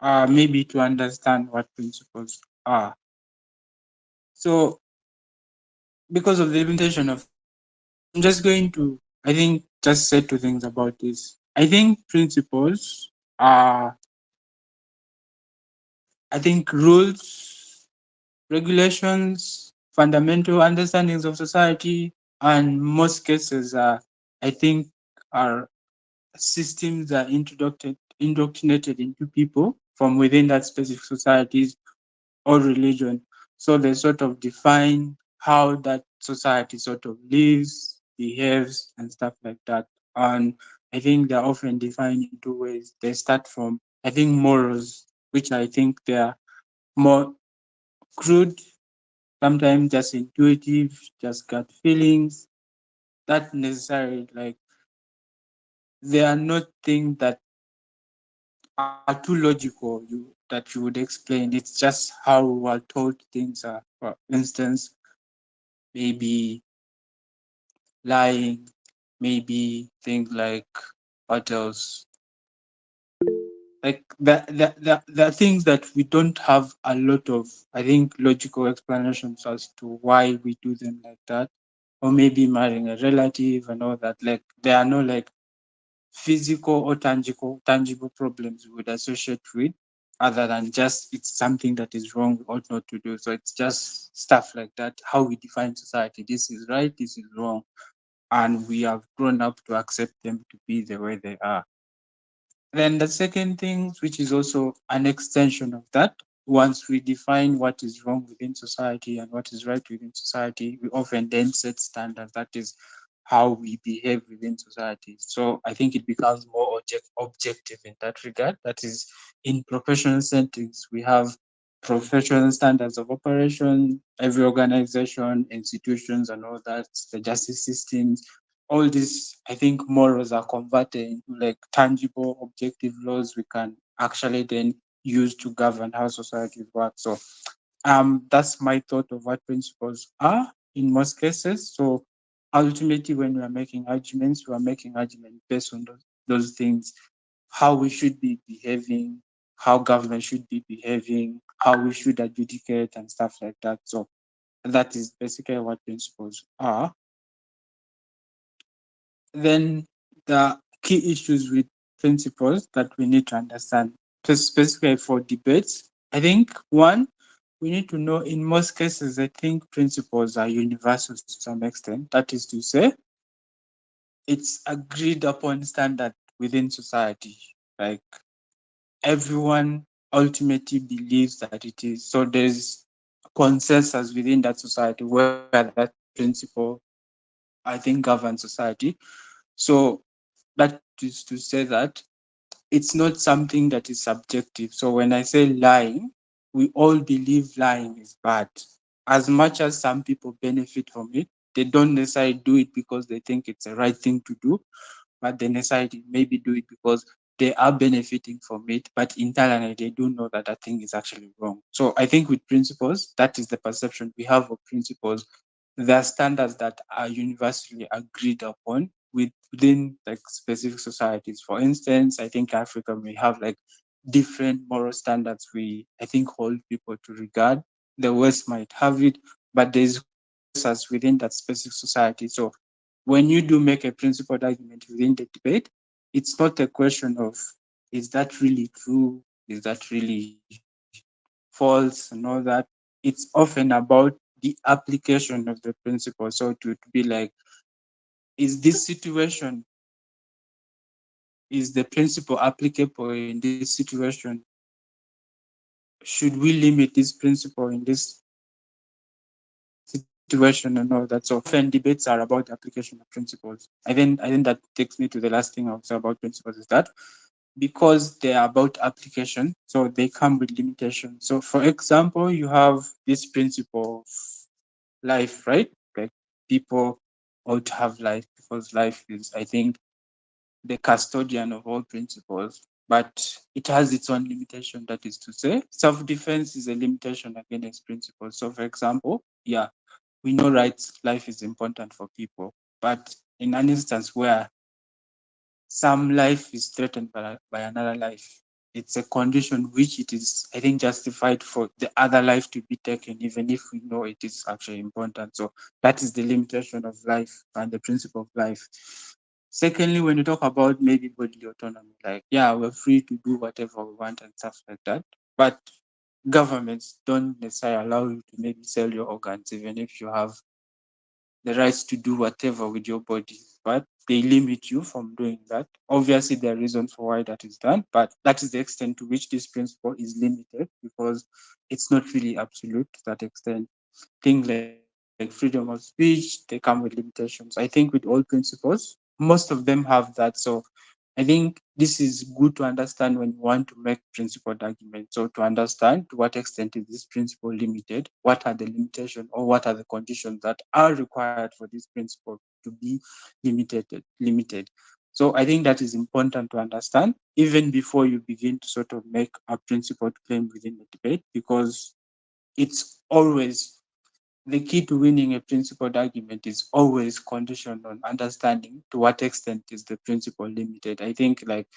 maybe to understand what principles are. So because of the limitation of time, I'm just going to, I think, just say two things about this. I think principles are, I think, rules, regulations, fundamental understandings of society, and most cases are, I think, are systems that are indoctrinated into people from within that specific societies or religion. So they sort of define how that society sort of lives, behaves, and stuff like that. And I think they're often defined in two ways. They start from, I think, morals, which I think they are more crude, sometimes just intuitive, just gut feelings, not necessarily like they are not things that are too logical that you would explain. It's just how we are told things are. For instance, maybe lying, maybe things like what else? Like the things that we don't have a lot of, I think, logical explanations as to why we do them like that. Or maybe marrying a relative and all that. Like there are no like physical or tangible problems we would associate with other than just it's something that is wrong we ought not to do. So it's just stuff like that, how we define society. This is right, this is wrong, and we have grown up to accept them to be the way they are. Then the second thing, which is also an extension of that, once we define what is wrong within society and what is right within society, we often then set standards. That is how we behave within society. So I think it becomes more objective in that regard. That is, in professional settings, we have professional standards of operation, every organization, institutions, and all that, the justice systems, all these, I think, morals are converted into like tangible, objective laws we can actually then use to govern how societies work. So that's my thought of what principles are in most cases. So ultimately, when we are making arguments, we are making arguments based on those things, how we should be behaving, how government should be behaving, how we should adjudicate and stuff like that. So that is basically what principles are. Then the key issues with principles that we need to understand, specifically for debates. I think one, we need to know in most cases, I think principles are universal to some extent. That is to say, it's agreed upon standard within society. Like everyone ultimately believes that it is. So there's consensus within that society where that principle, I think, governs society. So that is to say that it's not something that is subjective. So when I say lying, we all believe lying is bad. As much as some people benefit from it, they don't necessarily do it because they think it's the right thing to do, but they necessarily maybe do it because they are benefiting from it, but internally they do know that that thing is actually wrong. So I think with principles, that is the perception we have of principles. There are standards that are universally agreed upon within like specific societies. For instance, I think Africa may have like different moral standards we, I think, hold people to regard. The West might have it, but there's consensus within that specific society. So when you do make a principled argument within the debate, it's not a question of is that really true? Is that really false and all that? It's often about the application of the principle. So to be like, is this situation, is the principle applicable in this situation? Should we limit this principle in this situation and all that? So often debates are about the application of principles. I think that takes me to the last thing I'll say about principles is that because they are about application, so they come with limitations. So for example, you have this principle of life, right? Like people ought to have life because life is, I think, the custodian of all principles, but it has its own limitation. That is to say, self-defense is a limitation against principles. So for example, yeah, we know rights, life is important for people, but in an instance where some life is threatened by another life, it's a condition which it is, I think, justified for the other life to be taken, even if we know it is actually important. So that is the limitation of life and the principle of life. Secondly, when you talk about maybe bodily autonomy, like, yeah, we're free to do whatever we want and stuff like that. But governments don't necessarily allow you to maybe sell your organs, even if you have the rights to do whatever with your body, but they limit you from doing that. Obviously, there are reasons for why that is done, but that is the extent to which this principle is limited because it's not really absolute to that extent. Things like freedom of speech, they come with limitations. I think with all principles, most of them have that. So I think this is good to understand when you want to make principled arguments. So to understand to what extent is this principle limited, what are the limitations or what are the conditions that are required for this principle to be limited. So I think that is important to understand even before you begin to sort of make a principled claim within the debate, because it's always the key to winning a principled argument is always conditioned on understanding to what extent is the principle limited. I think like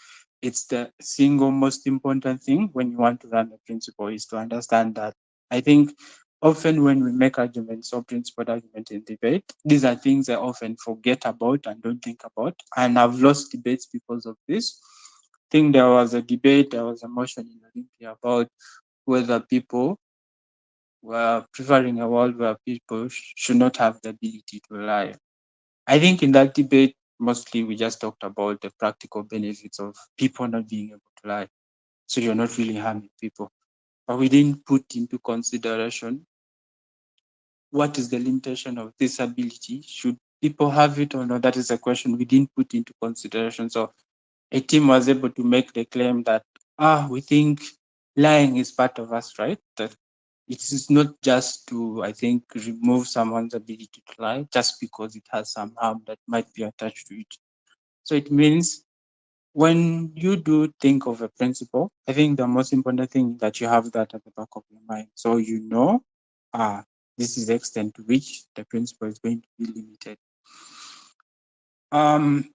it's the single most important thing when you want to run a principle is to understand that. I think often when we make arguments or principled argument in debate, these are things I often forget about and don't think about. And I've lost debates because of this. I think there was a debate, there was a motion in Olympia about whether people were preferring a world where people should not have the ability to lie. I think in that debate, mostly we just talked about the practical benefits of people not being able to lie. So you're not really harming people. But we didn't put into consideration what is the limitation of this ability. Should people have it or not? That is a question we didn't put into consideration. So a team was able to make the claim that, we think lying is part of us, right? That it is not just to, I think, remove someone's ability to lie just because it has some harm that might be attached to it. So it means when you do think of a principle, I think the most important thing that you have that at the back of your mind. So you know, ah, this is the extent to which the principle is going to be limited.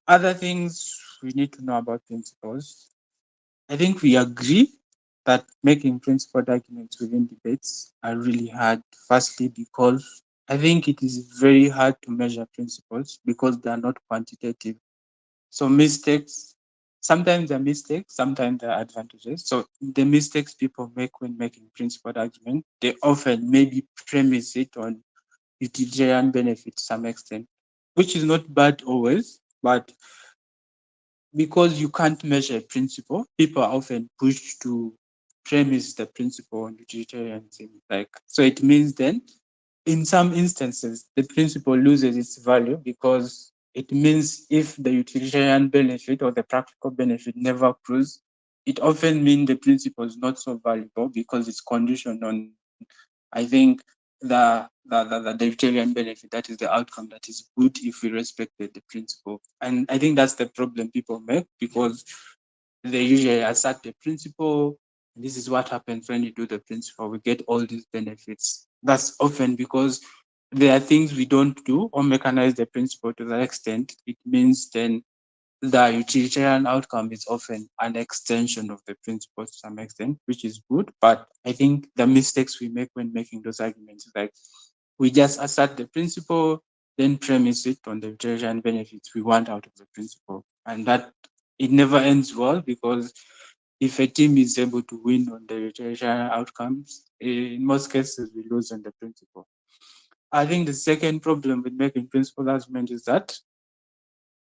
Other things we need to know about principles. I think we agree that making principled arguments within debates are really hard. Firstly, because I think it is very hard to measure principles because they are not quantitative. So mistakes, sometimes they're mistakes, sometimes they're advantages. So the mistakes people make when making principled argument, they often maybe premise it on utilitarian benefit to some extent, which is not bad always, but because you can't measure a principle, people are often pushed to premise the principle on utilitarianism. Like, so it means then, in some instances, the principle loses its value because it means if the utilitarian benefit or the practical benefit never accrues, it often means the principle is not so valuable because it's conditioned on, I think, the utilitarian benefit. That is the outcome that is good if we respected the principle. And I think that's the problem people make because they usually assert the principle. And this is what happens when you do the principle. We get all these benefits. That's often because there are things we don't do or mechanize the principle to that extent. It means then the utilitarian outcome is often an extension of the principle to some extent, which is good. But I think the mistakes we make when making those arguments is like we just assert the principle, then premise it on the utilitarian benefits we want out of the principle. And that it never ends well because if a team is able to win on the utilitarian outcomes, in most cases we lose on the principle. I think the second problem with making principle argument is that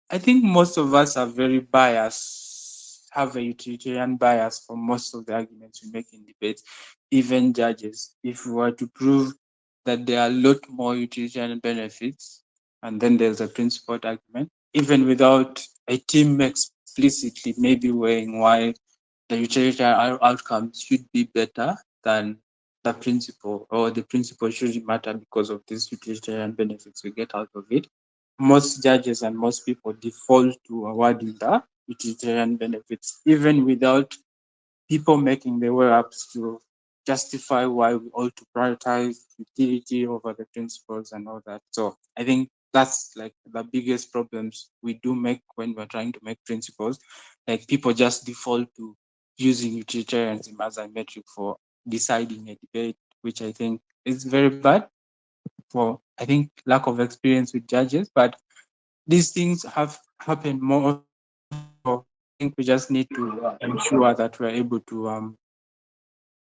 I think most of us are very biased, have a utilitarian bias for most of the arguments we make in debates, even judges. If we were to prove that there are a lot more utilitarian benefits, and then there's a principled argument, even without a team explicitly maybe weighing why the utilitarian outcomes should be better than the principle, or the principle shouldn't matter because of these utilitarian benefits we get out of it. Most judges and most people default to awarding the utilitarian benefits, even without people making the way ups to justify why we ought to prioritize utility over the principles and all that. So I think that's like the biggest problems we do make when we're trying to make principles. Like people just default to using utilitarianism as a metric for deciding a debate, which I think is very bad for, I think, lack of experience with judges. But these things have happened more often. So I think we just need to ensure that we're able to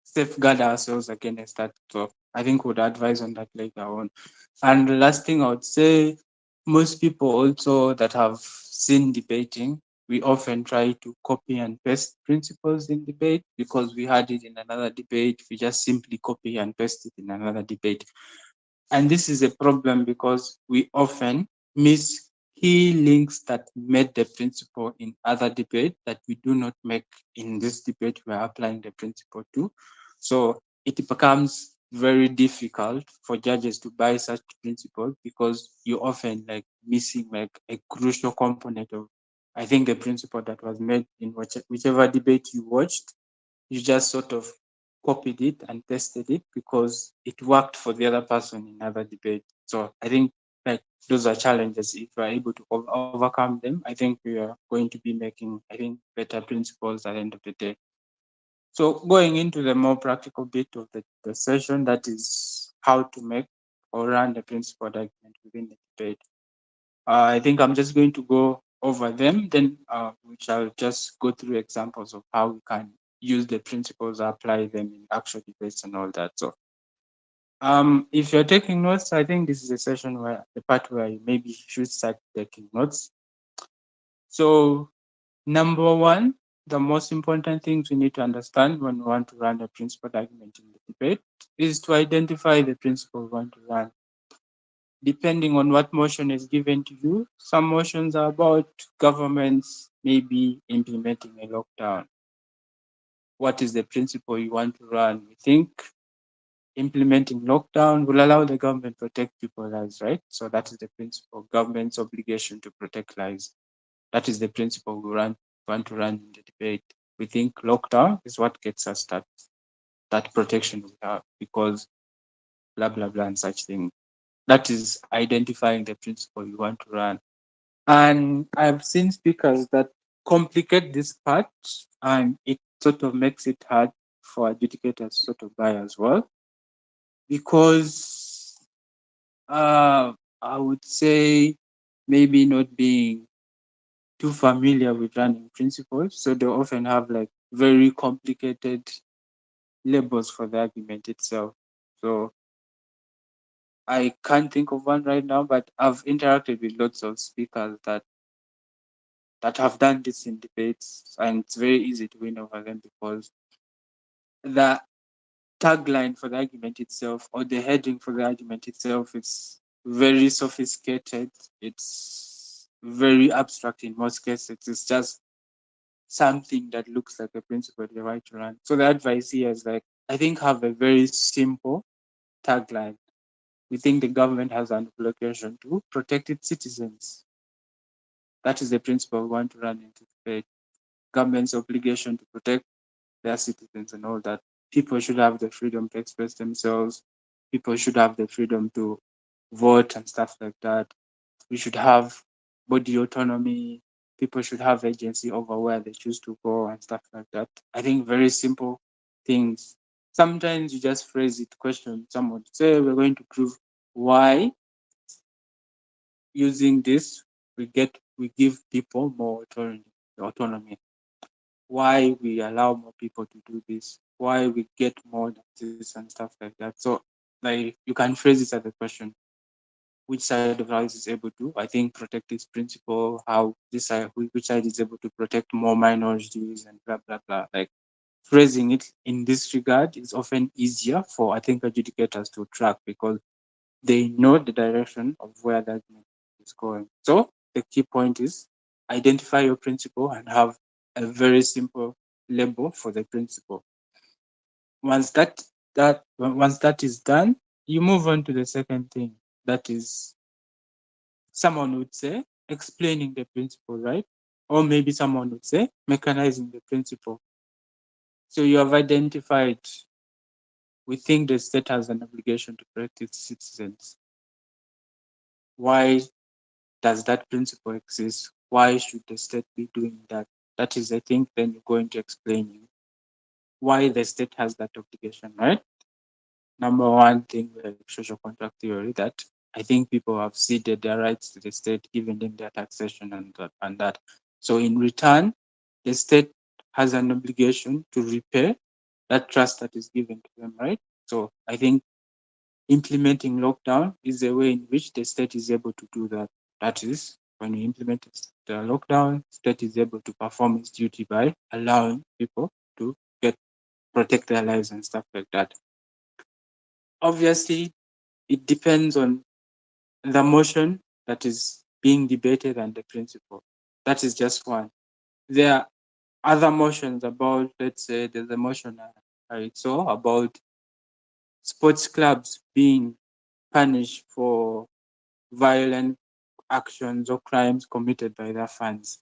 safeguard ourselves against that. So I think we'd advise on that later on. And the last thing I would say, most people also that have seen debating, we often try to copy and paste principles in debate because we had it in another debate. We just simply copy and paste it in another debate. And this is a problem because we often miss key links that made the principle in other debate that we do not make in this debate we are applying the principle to. So it becomes very difficult for judges to buy such principles because you often like missing like a crucial component of, I think, the principle that was made in whichever debate you watched. You just sort of copied it and tested it because it worked for the other person in other debate. So I think like those are challenges. If we're able to overcome them, I think we are going to be making, I think, better principles at the end of the day. So going into the more practical bit of the session, that is how to make or run the principled argument within the debate. I think I'm just going to go over them, then we shall just go through examples of how we can use the principles, apply them in actual debates and all that. So if you're taking notes, I think this is a session where the part where you maybe should start taking notes. So number one, the most important things we need to understand when we want to run a principled argument in the debate is to identify the principle we want to run. Depending on what motion is given to you, some motions are about governments maybe implementing a lockdown. What is the principle you want to run? We think implementing lockdown will allow the government to protect people's lives, right? So that is the principle, government's obligation to protect lives. That is the principle want to run in the debate. We think lockdown is what gets us that protection we have because blah blah blah and such things. That is identifying the principle you want to run. And I've seen speakers that complicate this part and it sort of makes it hard for adjudicators to sort of buy as well. Because I would say maybe not being too familiar with running principles. So they often have like very complicated labels for the argument itself. So I can't think of one right now, but I've interacted with lots of speakers that have done this in debates, and it's very easy to win over them because the tagline for the argument itself or the heading for the argument itself is very sophisticated. It's very abstract in most cases. It's just something that looks like a principle they right to run. So the advice here is like, I think have a very simple tagline. We think the government has an obligation to protect its citizens. That is the principle we want to run into debate. Government's obligation to protect their citizens and all that. People should have the freedom to express themselves. People should have the freedom to vote and stuff like that. We should have body autonomy. People should have agency over where they choose to go and stuff like that. I think very simple things. Sometimes you just phrase it, question someone, say we're going to prove why using this we give people more autonomy. Why we allow more people to do this, why we get more than this and stuff like that. So like you can phrase it as a question, which side of the house is able to, I think, protect this principle, how this side, which side is able to protect more minorities and blah blah blah. Like phrasing it in this regard is often easier for, I think, adjudicators to track because they know the direction of where that is going. So the key point is identify your principle and have a very simple label for the principle. Once that is done, you move on to the second thing. That is, someone would say, explaining the principle, right? Or maybe someone would say mechanizing the principle. So you have identified, we think the state has an obligation to protect its citizens. Why does that principle exist? Why should the state be doing that? That is, I think, then you're going to explain why the state has that obligation, right? Number one thing, like social contract theory, that I think people have ceded their rights to the state, giving them their taxation and that. So in return, the state has an obligation to repay that trust that is given to them, right? So I think implementing lockdown is a way in which the state is able to do that. That is, when you implement the lockdown, state is able to perform its duty by allowing people to get protect their lives and stuff like that. Obviously, it depends on the motion that is being debated and the principle. That is just one. There are other motions about, let's say, there's a motion I saw about sports clubs being punished for violent actions or crimes committed by their fans.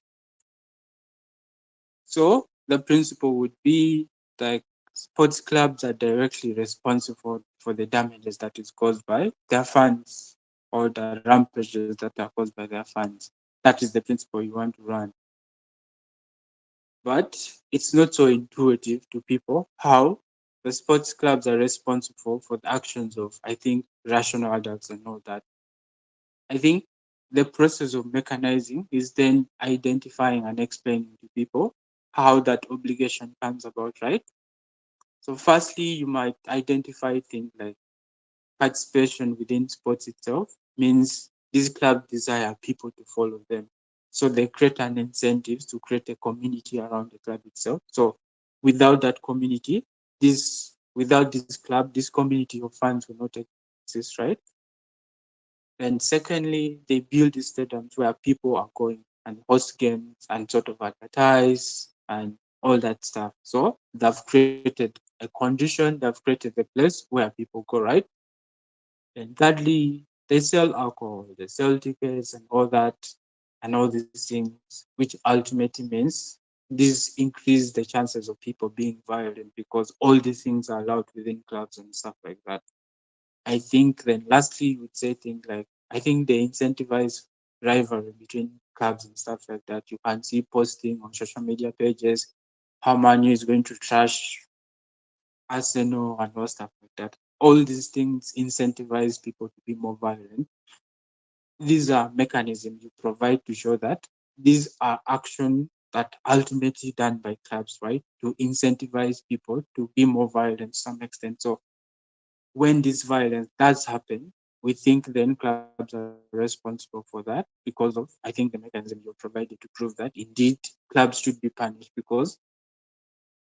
So the principle would be like sports clubs are directly responsible for the damages that is caused by their fans or the rampages that are caused by their fans. That is the principle you want to run. But it's not so intuitive to people how the sports clubs are responsible for the actions of, I think, rational adults and all that. I think the process of mechanizing is then identifying and explaining to people how that obligation comes about, right? So, firstly, you might identify things like participation within sports itself means these clubs desire people to follow them. So, they create an incentive to create a community around the club itself. So, without that community, without this club, this community of fans will not exist, right? And secondly, they build these stadiums where people are going and host games and sort of advertise and all that stuff. So they've created a condition, they've created a place where people go, right? And thirdly, they sell alcohol, they sell tickets and all that, and all these things, which ultimately means this increase the chances of people being violent because all these things are allowed within clubs and stuff like that. I think then lastly, would say things like, I think they incentivize rivalry between clubs and stuff like that. You can see posting on social media pages how Manu is going to trash Arsenal and all stuff like that. All these things incentivize people to be more violent. These are mechanisms you provide to show that these are actions that ultimately done by clubs, right? To incentivize people to be more violent to some extent. So when this violence does happen, we think then clubs are responsible for that because of, I think, the mechanism you provided to prove that indeed clubs should be punished because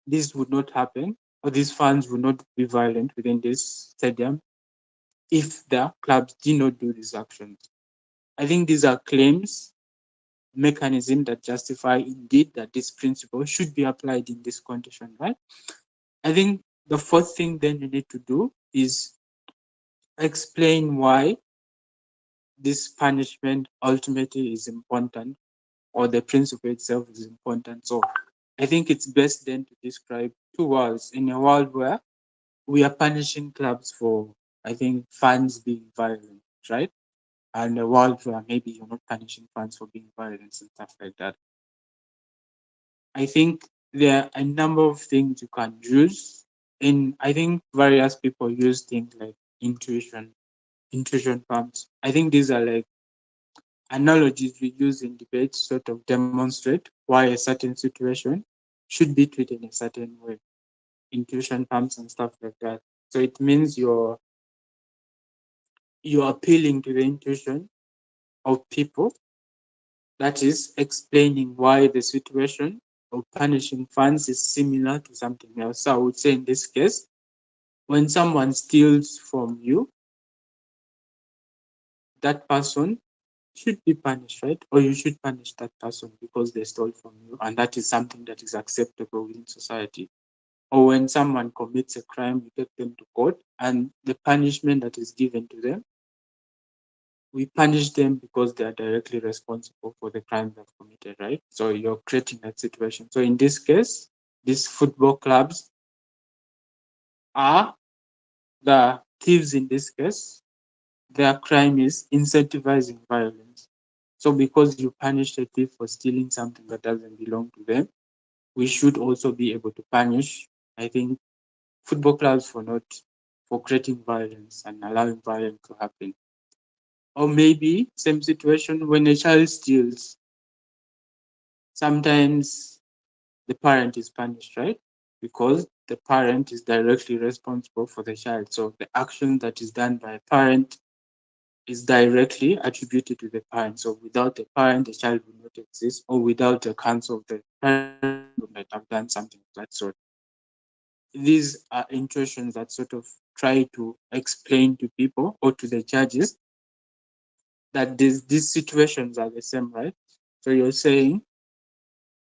this would not happen or these fans would not be violent within this stadium if the clubs did not do these actions. I think these are claims, mechanism that justify indeed that this principle should be applied in this condition, right? I think the fourth thing then you need to do is explain why this punishment ultimately is important or the principle itself is important. So I think it's best then to describe two worlds in a world where we are punishing clubs for, I think, fans being violent, right? And a world where maybe you're not punishing fans for being violent and stuff like that. I think there are a number of things you can use. And I think various people use things like intuition pumps. I think these are like analogies we use in debates sort of demonstrate why a certain situation should be treated in a certain way. Intuition pumps and stuff like that. So it means you're appealing to the intuition of people, that is explaining why the situation of punishing fans is similar to something else. So I would say in this case, when someone steals from you, that person should be punished, right? Or you should punish that person because they stole from you, and that is something that is acceptable within society. Or when someone commits a crime, you take them to court, and the punishment that is given to them, we punish them because they are directly responsible for the crime they've committed, right? So you're creating that situation. So in this case, these football clubs are the thieves in this case. Their crime is incentivizing violence. So because you punish a thief for stealing something that doesn't belong to them, we should also be able to punish I think football clubs for creating violence and allowing violence to happen. Or maybe same situation when a child steals, sometimes the parent is punished, right? Because the parent is directly responsible for the child. So the action that is done by a parent is directly attributed to the parent. So without the parent, the child would not exist, or without the counsel of the parent, would not have done something of that sort. These are intuitions that sort of try to explain to people or to the judges that these situations are the same, right? So you're saying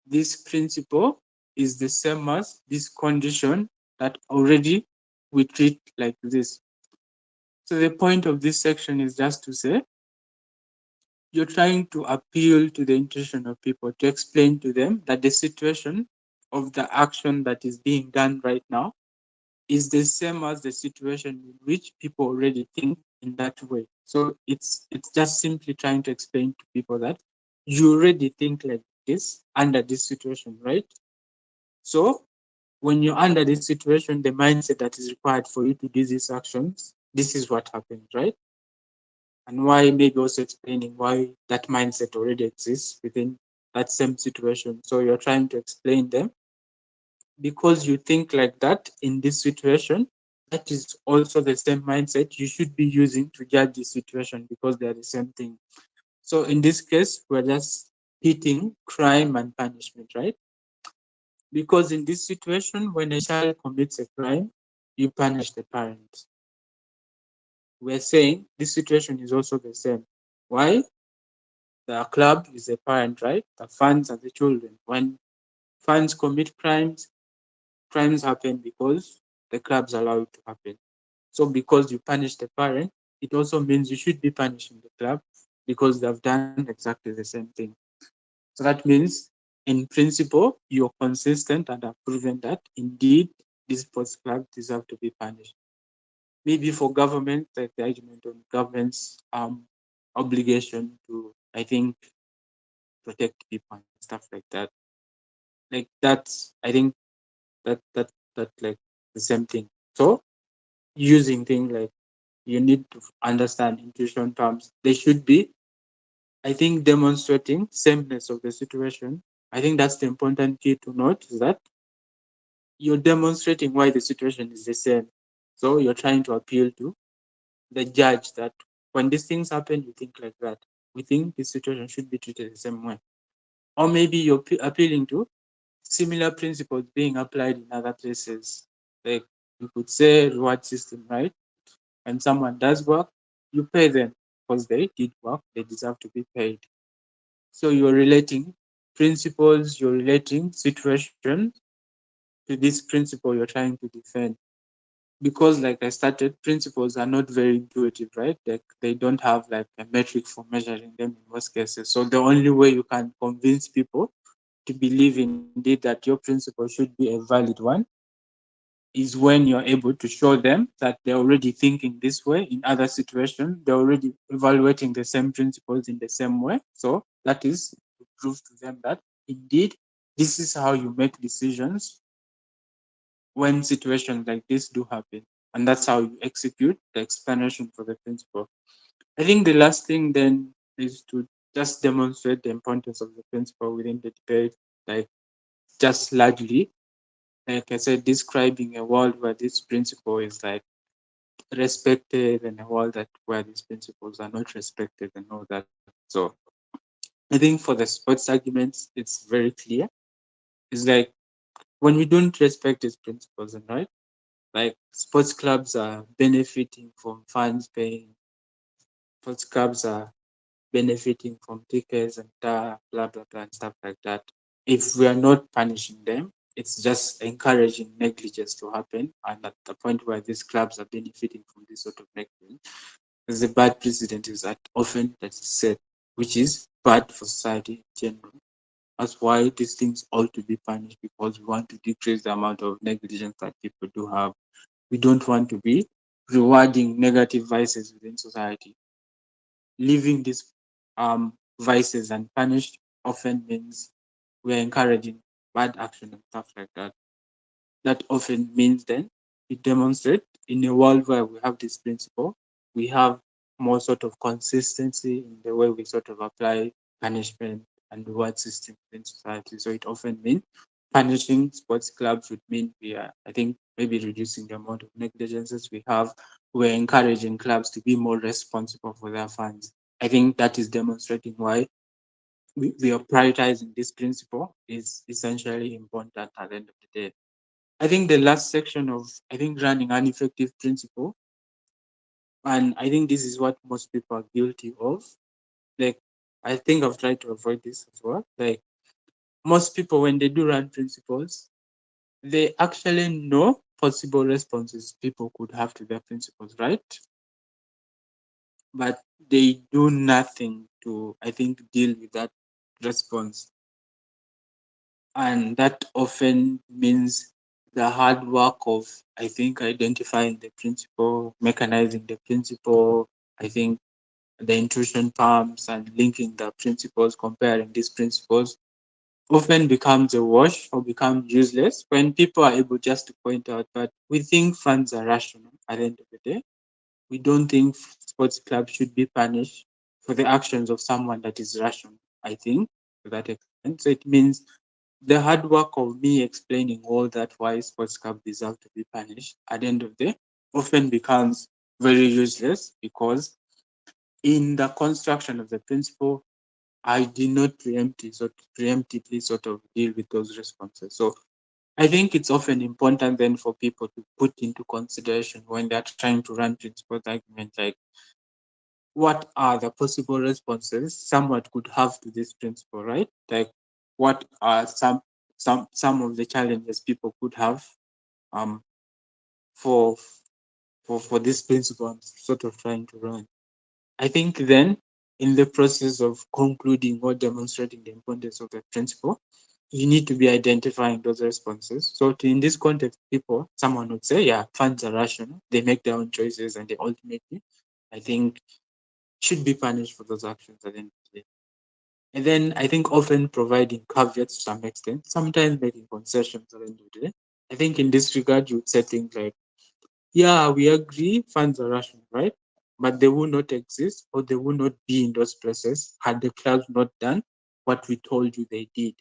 this principle is the same as this condition that already we treat like this. So the point of this section is just to say you're trying to appeal to the intention of people to explain to them that the situation of the action that is being done right now is the same as the situation in which people already think in that way. So it's just simply trying to explain to people that you already think like this under this situation, right? So when you're under this situation, the mindset that is required for you to do these actions, this is what happens, right? And why, maybe also explaining why that mindset already exists within that same situation. So you're trying to explain them because you think like that in this situation, that is also the same mindset you should be using to judge the situation because they are the same thing. So in this case, we're just hitting crime and punishment, right? Because in this situation, when a child commits a crime, you punish the parent. We're saying this situation is also the same. Why? The club is a parent, right? The fans are the children. When fans commit crimes, crimes happen because the clubs allow it to happen. So because you punish the parent, it also means you should be punishing the club because they've done exactly the same thing. So that means, in principle, you're consistent and have proven that indeed these sports clubs deserve to be punished. Maybe for government, like the argument on government's obligation to, I think, protect people and stuff like that. Like that's, I think that like the same thing. So using things like you need to understand intuition terms. They should be, I think, demonstrating sameness of the situation. I think that's the important key to note is that you're demonstrating why the situation is the same. So you're trying to appeal to the judge that when these things happen, you think like that. We think this situation should be treated the same way. Or maybe you're appealing to similar principles being applied in other places. Like you could say reward system, right? When someone does work, you pay them because they did work, they deserve to be paid. So you're relating principles, you're relating situations to this principle you're trying to defend. Because like I started, principles are not very intuitive, right? They don't have like a metric for measuring them in most cases. So the only way you can convince people to believe indeed that your principle should be a valid one is when you're able to show them that they're already thinking this way in other situations. They're already evaluating the same principles in the same way. So that is to prove to them that indeed this is how you make decisions when situations like this do happen. And that's how you execute the explanation for the principle. I think the last thing then is to just demonstrate the importance of the principle within the debate, like just largely, like I said, describing a world where this principle is like respected and a world that where these principles are not respected and all that. So I think for the sports arguments, it's very clear. It's like when we don't respect these principles, and right, like sports clubs are benefiting from fans paying, sports clubs are benefiting from tickets and blah blah blah and stuff like that. If we are not punishing them, it's just encouraging negligence to happen. And at the point where these clubs are benefiting from this sort of negligence, there's a bad precedent is that often that is set, which is bad for society in general. That's why these things ought to be punished because we want to decrease the amount of negligence that people do have. We don't want to be rewarding negative vices within society. Leaving these vices unpunished often means we're encouraging bad action and stuff like that. That often means then it demonstrates in a world where we have this principle, we have more sort of consistency in the way we sort of apply punishment and reward systems in society. So it often means punishing sports clubs would mean we are, I think, maybe reducing the amount of negligences we have. We're encouraging clubs to be more responsible for their fans. I think that is demonstrating why we are prioritizing this principle is essentially important at the end of the day. I think the last section of I think running an effective principle, and I think this is what most people are guilty of. Like I think I've tried to avoid this as well. Like most people when they do run principles, they actually know possible responses people could have to their principles, right? But they do nothing to I think deal with that response. And that often means the hard work of I think identifying the principle, mechanizing the principle, I think the intrusion terms and linking the principles, comparing these principles often becomes a wash or becomes useless when people are able just to point out that we think fans are rational at the end of the day. We don't think sports clubs should be punished for the actions of someone that is rational, I think, to that extent. So it means the hard work of me explaining all that why sports clubs deserve to be punished at the end of the day often becomes very useless because in the construction of the principle, I did not preemptively sort of deal with those responses. So I think it's often important then for people to put into consideration when they're trying to run principles argument like what are the possible responses someone could have to this principle, right? Like what are some of the challenges people could have um for for this principle I'm sort of trying to run. I think then in the process of concluding or demonstrating the importance of the principle, you need to be identifying those responses. So in this context, someone would say, yeah, fans are rational. They make their own choices and they ultimately, I think, should be punished for those actions at the end of the day. And then I think often providing caveats to some extent, sometimes making concessions at the end of the day. I think in this regard, you would say things like, yeah, we agree funds are rational, right? But they will not exist or they will not be in those places had the clubs not done what we told you they did.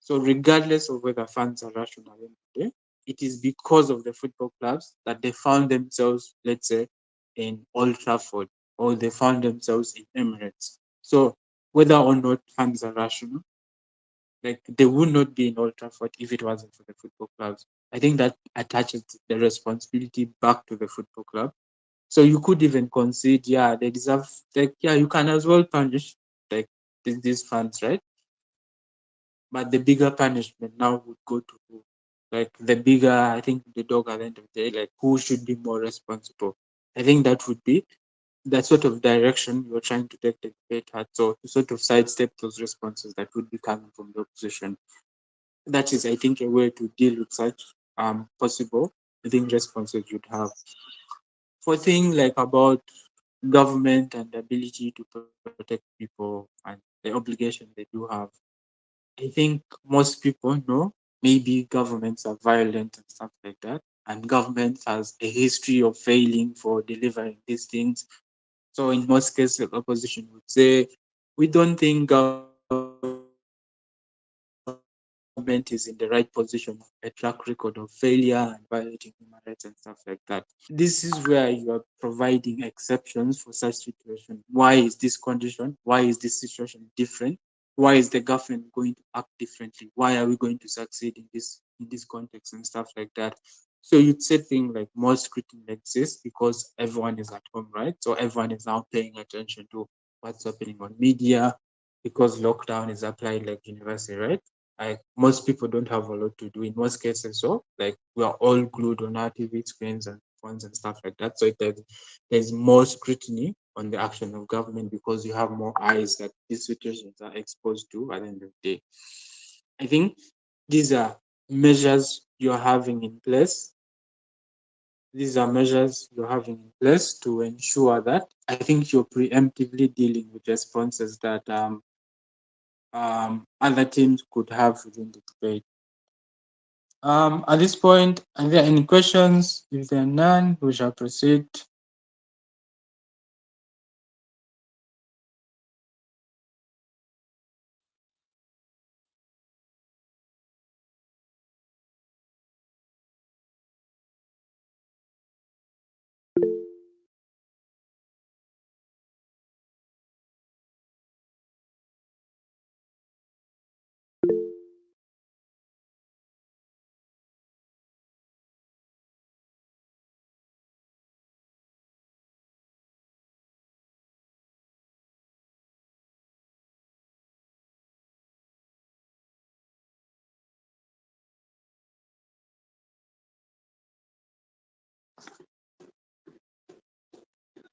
So regardless of whether funds are rational at the end of the day, it is because of the football clubs that they found themselves, let's say, in Old Trafford or they found themselves in Emirates. So whether or not funds are rational, like they would not be in Old Trafford if it wasn't for the football clubs. I think that attaches the responsibility back to the football club. So you could even concede, yeah, they deserve, like, yeah, you can as well punish like these fans, right? But the bigger punishment now would go to who? Like the bigger, I think the dog at the end of the day, like who should be more responsible? I think that would be that sort of direction you're trying to take the debate at. So to sort of sidestep those responses that would be coming from the opposition. That is, I think, a way to deal with such possible, I think, responses you'd have. For things like about government and the ability to protect people and the obligation they do have, I think most people know maybe governments are violent and stuff like that. And government has a history of failing for delivering these things. So in most cases, the opposition would say, we don't think government is in the right position, a track record of failure and violating human rights and stuff like that. This is where you are providing exceptions for such situation. Why is this condition? Why is this situation different? Why is the government going to act differently? Why are we going to succeed in this context and stuff like that? So you'd say things like more scrutiny exists because everyone is at home, right? So everyone is now paying attention to what's happening on media because lockdown is applied like universally, right? Like most people don't have a lot to do in most cases. So like we are all glued on our TV screens and phones and stuff like that. So there's more scrutiny on the action of government because you have more eyes that these situations are exposed to at the end of the day. I think these are measures you're having in place. These are measures you're having in place to ensure that I think you're preemptively dealing with responses that other teams could have within the debate. At this point, are there any questions? If there are none, we shall proceed.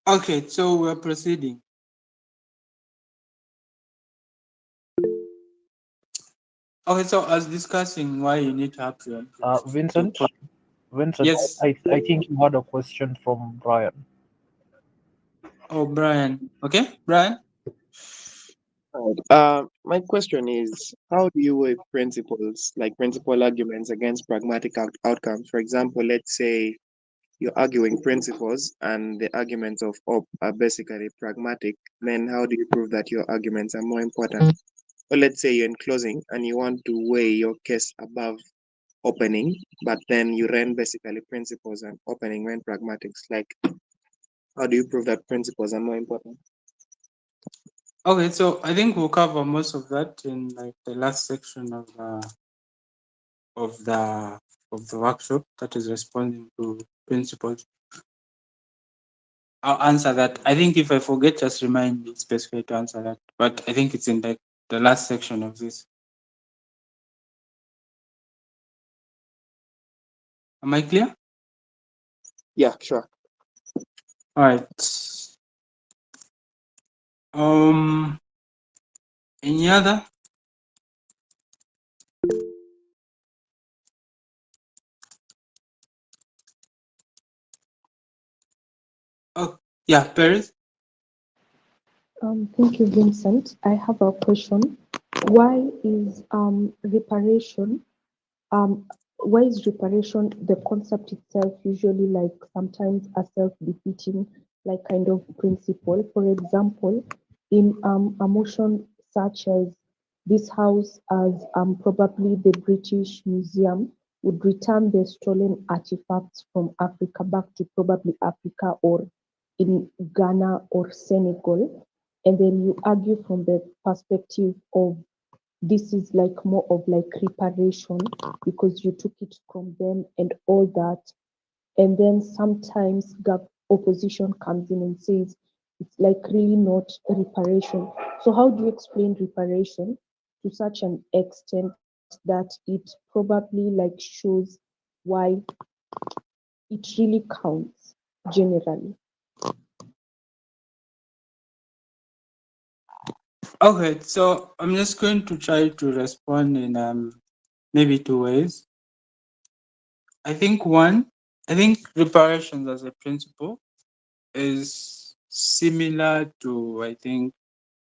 Okay, so we're proceeding. Okay, so as discussing why you need to have to Vincent, Vincent, yes. I think you had a question from Brian. Oh, Brian. Okay, Brian. Right. My question is, how do you weigh principles, like principle arguments, against pragmatic outcomes? For example, let's say you're arguing principles and the arguments of op are basically pragmatic. Then how do you prove that your arguments are more important? Or let's say you're in closing and you want to weigh your case above opening, but then you ran basically principles and opening when pragmatics. Like, how do you prove that principles are more important? Okay, so I think we'll cover most of that in like the last section of the of the workshop that is responding to principles. I'll answer that. I think if I forget, just remind me specifically to answer that. But I think it's in like the last section of this. Am I clear? Yeah, sure. All right. Um, any other? Oh, yeah, Paris. Thank you, Vincent. I have a question. Why is reparation um why is reparation the concept itself usually like sometimes a self-defeating like kind of principle? For example, in a motion such as this house as probably the British Museum would return the stolen artifacts from Africa back to probably Africa or in Ghana or Senegal, and then you argue from the perspective of this is like more of like reparation because you took it from them and all that. And then sometimes opposition comes in and says it's like really not reparation. So how do you explain reparation to such an extent that it probably like shows why it really counts generally? Okay, so I'm just going to try to respond in maybe two ways. I think one, I think reparations as a principle is similar to I think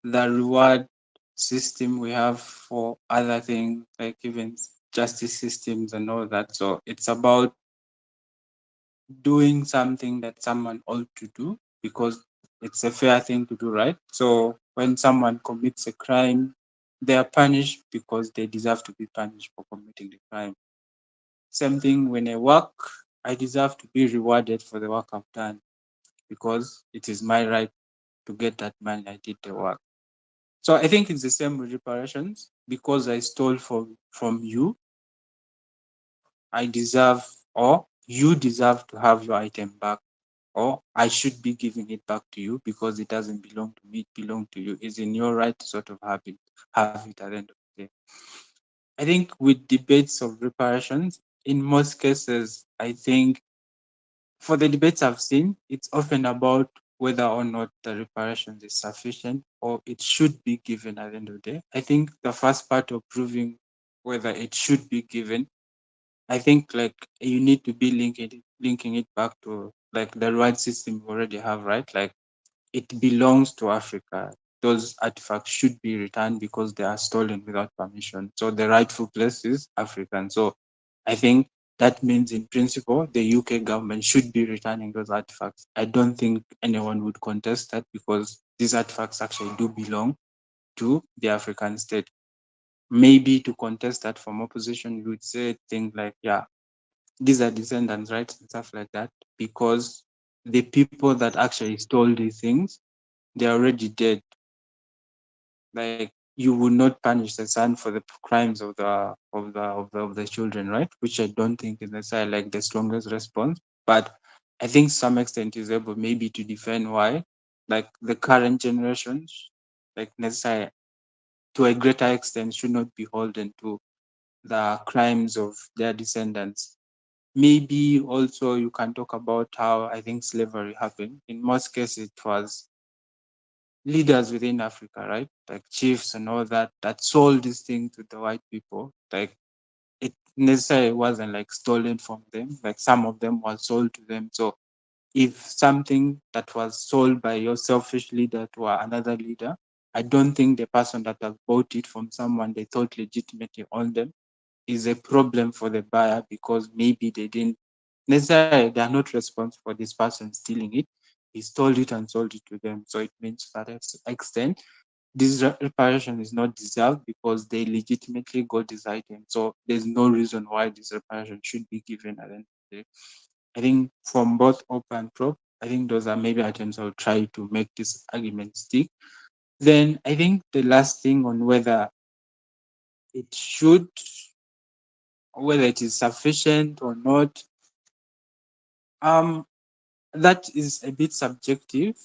the reward system we have for other things like even justice systems and all that. So it's about doing something that someone ought to do because it's a fair thing to do, right? So when someone commits a crime, they are punished because they deserve to be punished for committing the crime. Same thing when I work, I deserve to be rewarded for the work I've done because it is my right to get that money. I did the work. So I think it's the same with reparations. Because I stole from you, I deserve or you deserve to have your item back, or I should be giving it back to you because it doesn't belong to me, it belongs to you. It's in your right to sort of have it at the end of the day. I think with debates of reparations, in most cases, I think for the debates I've seen, it's often about whether or not the reparations is sufficient or it should be given at the end of the day. I think the first part of proving whether it should be given, I think like you need to be linking it back to like the right system we already have, right? Like it belongs to Africa. Those artifacts should be returned because they are stolen without permission. So the rightful place is African. So I think that means in principle, the UK government should be returning those artifacts. I don't think anyone would contest that because these artifacts actually do belong to the African state. Maybe to contest that from opposition, you would say things like, yeah, these are descendants' rights and stuff like that, because the people that actually stole these things, they're already dead. Like, you would not punish the son for the crimes of the children, right? Which I don't think is necessarily like the strongest response, but I think some extent is able maybe to defend why, like the current generations, like necessarily to a greater extent should not be beholden to the crimes of their descendants. Maybe also you can talk about how I think slavery happened. In most cases, it was leaders within Africa, right? Like chiefs and all that, that sold this thing to the white people. Like it necessarily wasn't like stolen from them. Like some of them was sold to them. So if something that was sold by your selfish leader to another leader, I don't think the person that has bought it from someone they thought legitimately owned them is a problem for the buyer because maybe they didn't necessarily, they are not responsible for this person stealing it. He stole it and sold it to them. So it means to that extent, this reparation is not deserved because they legitimately got this item. So there's no reason why this reparation should be given at the end of the day. I think from both op and prop, I think those are maybe items I'll try to make this argument stick. Then I think the last thing on it should, whether it is sufficient or not, um, that is a bit subjective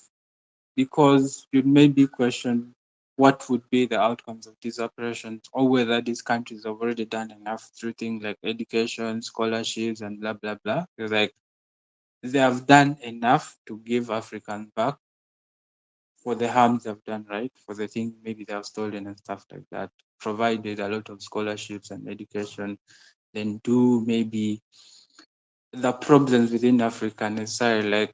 because you maybe question what would be the outcomes of these operations or whether these countries have already done enough through things like education, scholarships, and blah, blah, blah. It's like they have done enough to give Africans back for the harms they've done, right? For the things maybe they have stolen and stuff like that. Provided a lot of scholarships and education, then do maybe the problems within Africa necessarily like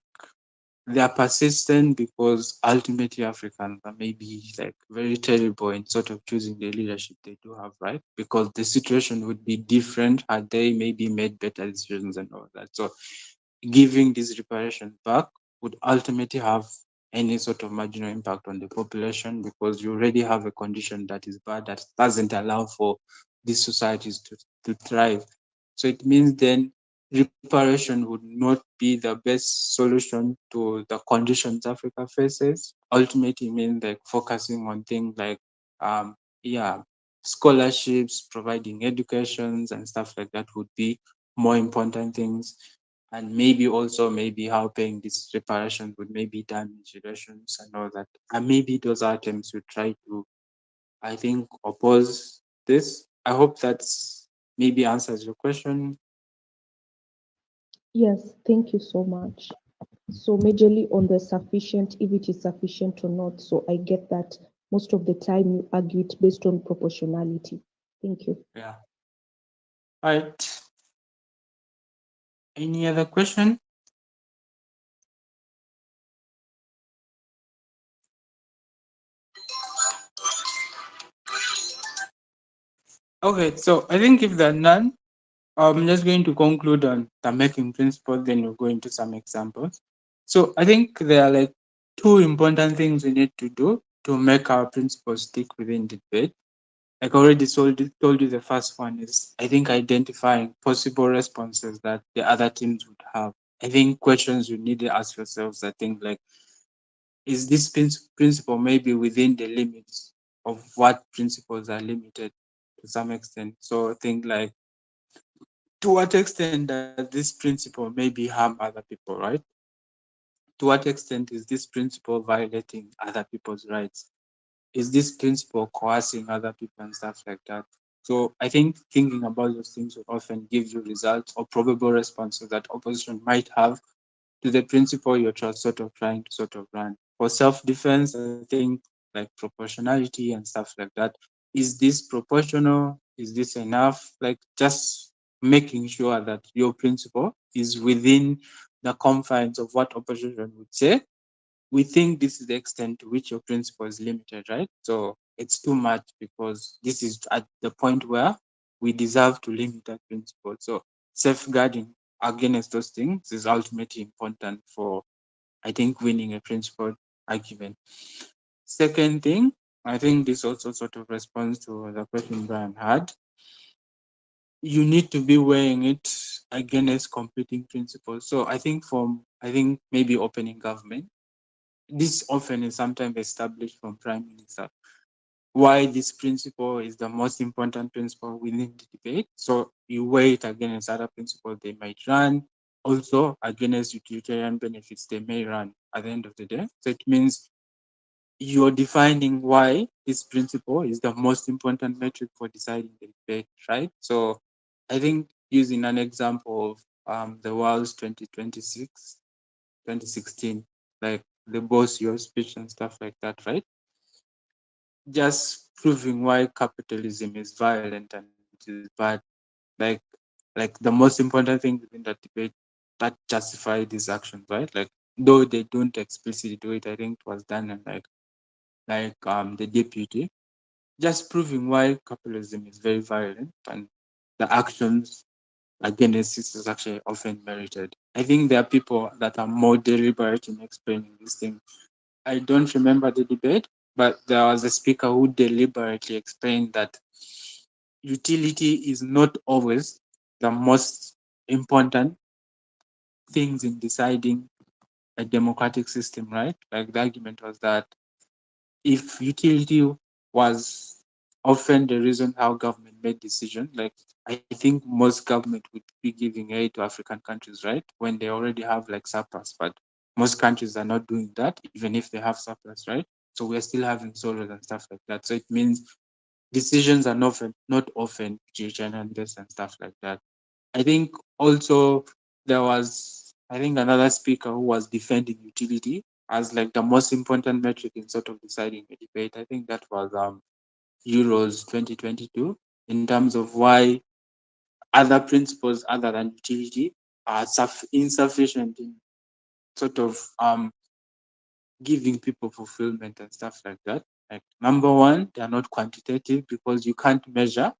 they are persistent because ultimately Africans are maybe like very terrible in sort of choosing the leadership they do have, right? Because the situation would be different had they maybe made better decisions and all that. So giving this reparation back would ultimately have any sort of marginal impact on the population because you already have a condition that is bad that doesn't allow for these societies to thrive. So it means then reparation would not be the best solution to the conditions Africa faces. Ultimately means like focusing on things like yeah, scholarships, providing educations and stuff like that would be more important things, and maybe also maybe how paying this reparation would maybe damage relations and all that. And maybe those items would try to, I think, oppose this. I hope that's maybe answers your question. Yes, thank you so much. So majorly on the sufficient, if it is sufficient or not. So I get that most of the time you argue it based on proportionality. Thank you. Yeah. All right. Any other question? Okay, so I think if there are none, I'm just going to conclude on the making principle, then we'll go into some examples. So I think there are like two important things we need to do to make our principles stick within the debate. Like I already told you, the first one is I think identifying possible responses that the other teams would have. I think questions you need to ask yourselves, I think like, is this principle maybe within the limits of what principles are limited to some extent? So think like, to what extent does this principle maybe harm other people, right? To what extent is this principle violating other people's rights? Is this principle coercing other people and stuff like that? So I think thinking about those things will often give you results or probable responses that opposition might have to the principle you're sort of trying to sort of run. For self-defense, I think like proportionality and stuff like that. Is this proportional? Is this enough? Like just making sure that your principle is within the confines of what opposition would say. We think this is the extent to which your principle is limited, right? So it's too much because this is at the point where we deserve to limit that principle. So safeguarding against those things is ultimately important for, I think, winning a principled argument. Second thing, I think this also sort of responds to the question Brian had. You need to be weighing it against competing principles. So I think maybe opening government, this often is sometimes established from prime minister, why this principle is the most important principle within the debate. So you weigh it against other principles they might run, also against utilitarian benefits they may run at the end of the day. So it means you're defining why this principle is the most important metric for deciding the debate, right? So I think using an example of the world's 2026, 2016, like the boss your speech and stuff like that, right? Just proving why capitalism is violent and it is bad. Like like the most important thing within that debate that justify these actions, right? Like though they don't explicitly do it, I think it was done and the deputy, just proving why capitalism is very violent and the actions against it is actually often merited. I think there are people that are more deliberate in explaining these things. I don't remember the debate, but there was a speaker who deliberately explained that utility is not always the most important things in deciding a democratic system, right? Like the argument was that if utility was often the reason how government made decisions, like I think most government would be giving aid to African countries, right? When they already have like surplus, but most countries are not doing that, even if they have surplus, right? So we're still having solar and stuff like that. So it means decisions are not often utilitarian and stuff like that. I think also there was, I think, another speaker who was defending utility as like the most important metric in sort of deciding a debate. I think that was Euros 2022 in terms of why other principles other than utility are insufficient in sort of giving people fulfillment and stuff like that. Like number one, they are not quantitative because you can't measure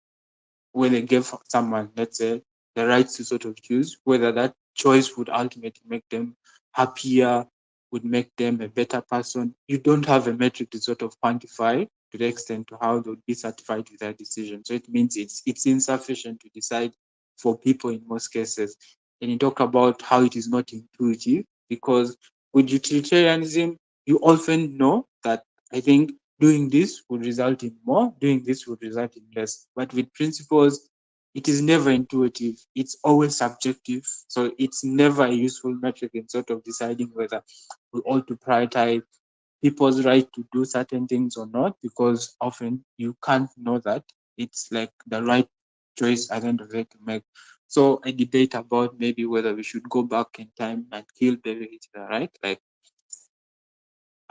when they give someone, let's say, the right to sort of choose, whether that choice would ultimately make them happier, would make them a better person. You don't have a metric to sort of quantify to the extent to how they would be satisfied with their decision. So it means it's insufficient to decide for people in most cases. And you talk about how it is not intuitive because with utilitarianism, you often know that I think doing this would result in more, doing this would result in less. But with principles, it is never intuitive. It's always subjective. So it's never a useful metric in sort of deciding whether we ought to prioritize people's right to do certain things or not, because often you can't know that. It's like the right choice at the end of the day to make. So a debate about maybe whether we should go back in time and kill baby Hitler, right? Like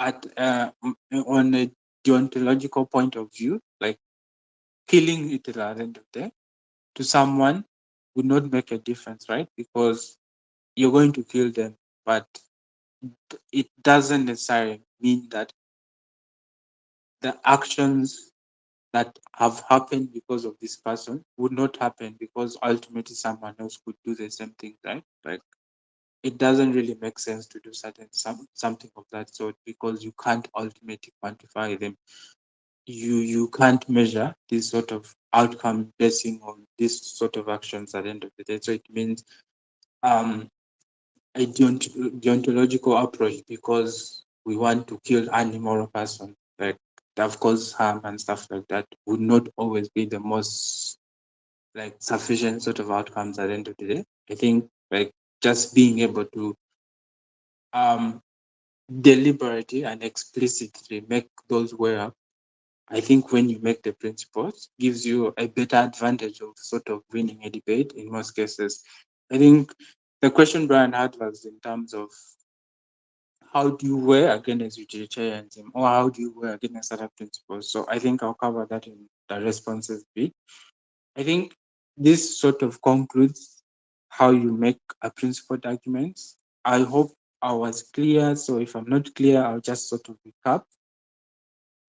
at on a deontological point of view, like killing Hitler at the end of the day to someone would not make a difference, right? Because you're going to kill them, but it doesn't necessarily mean that the actions that have happened because of this person would not happen because ultimately someone else could do the same thing, right? Like it doesn't really make sense to do something of that sort because you can't ultimately quantify them. You can't measure this sort of outcome basing on this sort of actions at the end of the day. So it means um a deontological approach because we want to kill an immoral person, like that cause harm and stuff like that, would not always be the most like sufficient sort of outcomes at the end of the day. I think like just being able to um deliberately and explicitly make those weigh up, I think when you make the principles gives you a better advantage of sort of winning a debate in most cases. I think the question Brian had was in terms of how do you weigh against utilitarianism or how do you weigh against other principles? So I think I'll cover that in the responses bit. I think this sort of concludes how you make a principled argument. I hope I was clear. So if I'm not clear, I'll just sort of recap.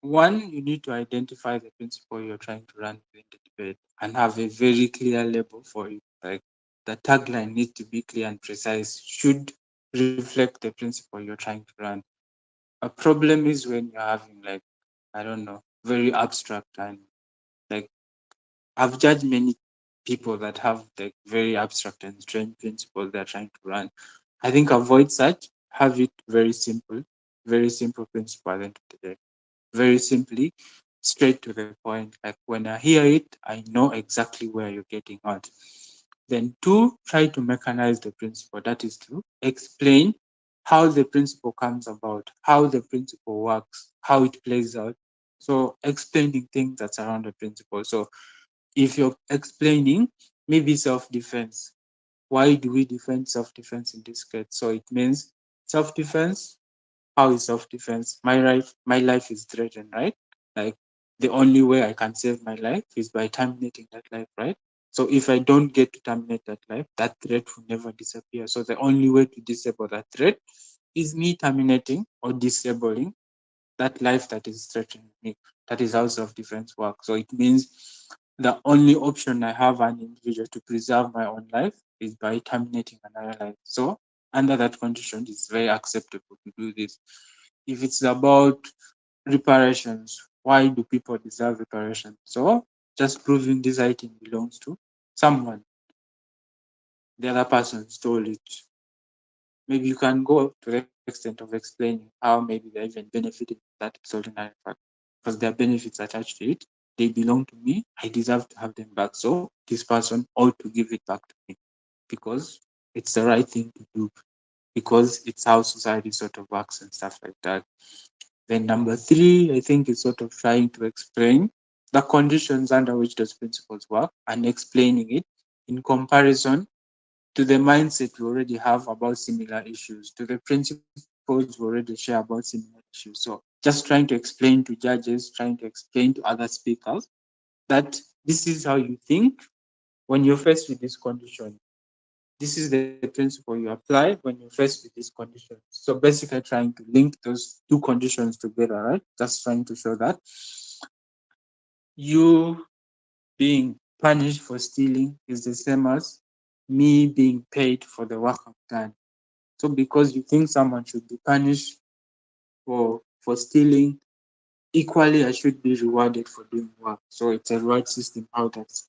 One, you need to identify the principle you're trying to run within the debate and have a very clear label for it. Like the tagline needs to be clear and precise, should reflect the principle you're trying to run. A problem is when you're having like, I don't know, very abstract and like I've judged many people that have like very abstract and strange principles they're trying to run. I think avoid such, have it very simple principle at the end of the day. Very simply, straight to the point. Like when I hear it, I know exactly where you're getting at. Then two, try to mechanize the principle. That is to explain how the principle comes about, how the principle works, how it plays out. So explaining things that surround the principle. So if you're explaining maybe self-defense, why do we defend self-defense in this case? So it means self-defense, how is self-defense? My life is threatened, right? Like the only way I can save my life is by terminating that life, right? So if I don't get to terminate that life, that threat will never disappear. So the only way to disable that threat is me terminating or disabling that life that is threatening me. That is how self-defense works. So it means the only option I have an individual to preserve my own life is by terminating another life. So under that condition, it's very acceptable to do this. If it's about reparations, why do people deserve reparation? So just proving this item belongs to someone. The other person stole it. Maybe you can go to the extent of explaining how maybe they're even benefiting from that extraordinary fact because there are benefits attached to it. They belong to me. I deserve to have them back. So this person ought to give it back to me because it's the right thing to do, because it's how society sort of works and stuff like that. Then number three, I think is sort of trying to explain the conditions under which those principles work and explaining it in comparison to the mindset we already have about similar issues, to the principles we already share about similar issues. So just trying to explain to judges, trying to explain to other speakers that this is how you think when you're faced with this condition. This is the principle you apply when you're faced with this condition. So basically trying to link those two conditions together, right? Just trying to show that you being punished for stealing is the same as me being paid for the work I've done. So because you think someone should be punished for stealing, equally I should be rewarded for doing work. So it's a reward system.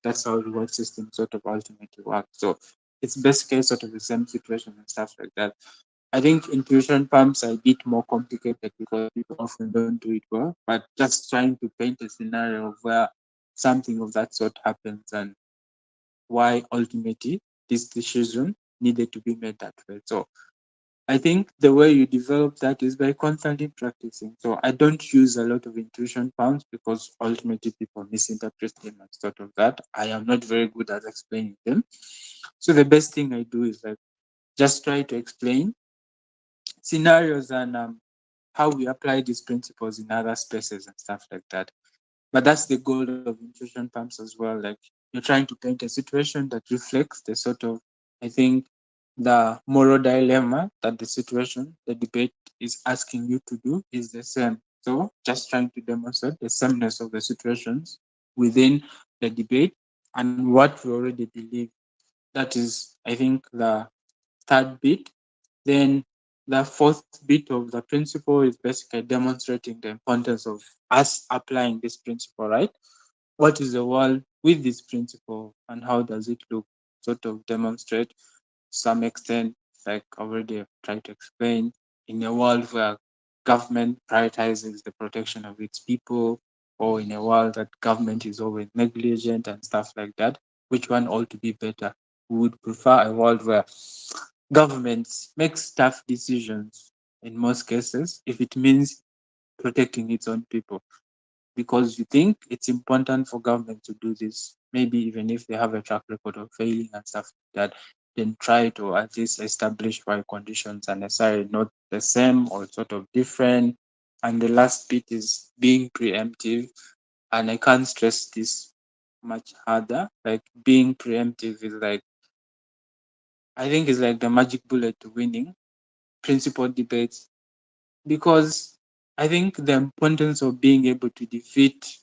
That's how reward system sort of ultimately works. So it's basically sort of the same situation and stuff like that. I think intuition pumps are a bit more complicated because people often don't do it well. But just trying to paint a scenario of where something of that sort happens and why ultimately this decision needed to be made that way. So I think the way you develop that is by constantly practicing. So I don't use a lot of intuition pumps because ultimately people misinterpret them and sort of that. I am not very good at explaining them. So the best thing I do is like just try to explain scenarios and how we apply these principles in other spaces and stuff like that. But that's the goal of intuition pumps as well. Like you're trying to paint a situation that reflects the sort of, I think, the moral dilemma that the situation, the debate is asking you to do is the same. So just trying to demonstrate the sameness of the situations within the debate and what we already believe. That is, I think, the third bit. Then the fourth bit of the principle is basically demonstrating the importance of us applying this principle, right? What is the world with this principle and how does it look? Sort of demonstrate to some extent, like already tried to explain, in a world where government prioritizes the protection of its people, or in a world that government is always negligent and stuff like that, which one ought to be better? We would prefer a world where governments make tough decisions in most cases if it means protecting its own people because you think it's important for government to do this, maybe even if they have a track record of failing and stuff like that, then try to at least establish why conditions are necessarily not the same or sort of different. And the last bit is being preemptive. And I can't stress this much harder. Like being preemptive is like, I think it's like the magic bullet to winning principal debates because I think the importance of being able to defeat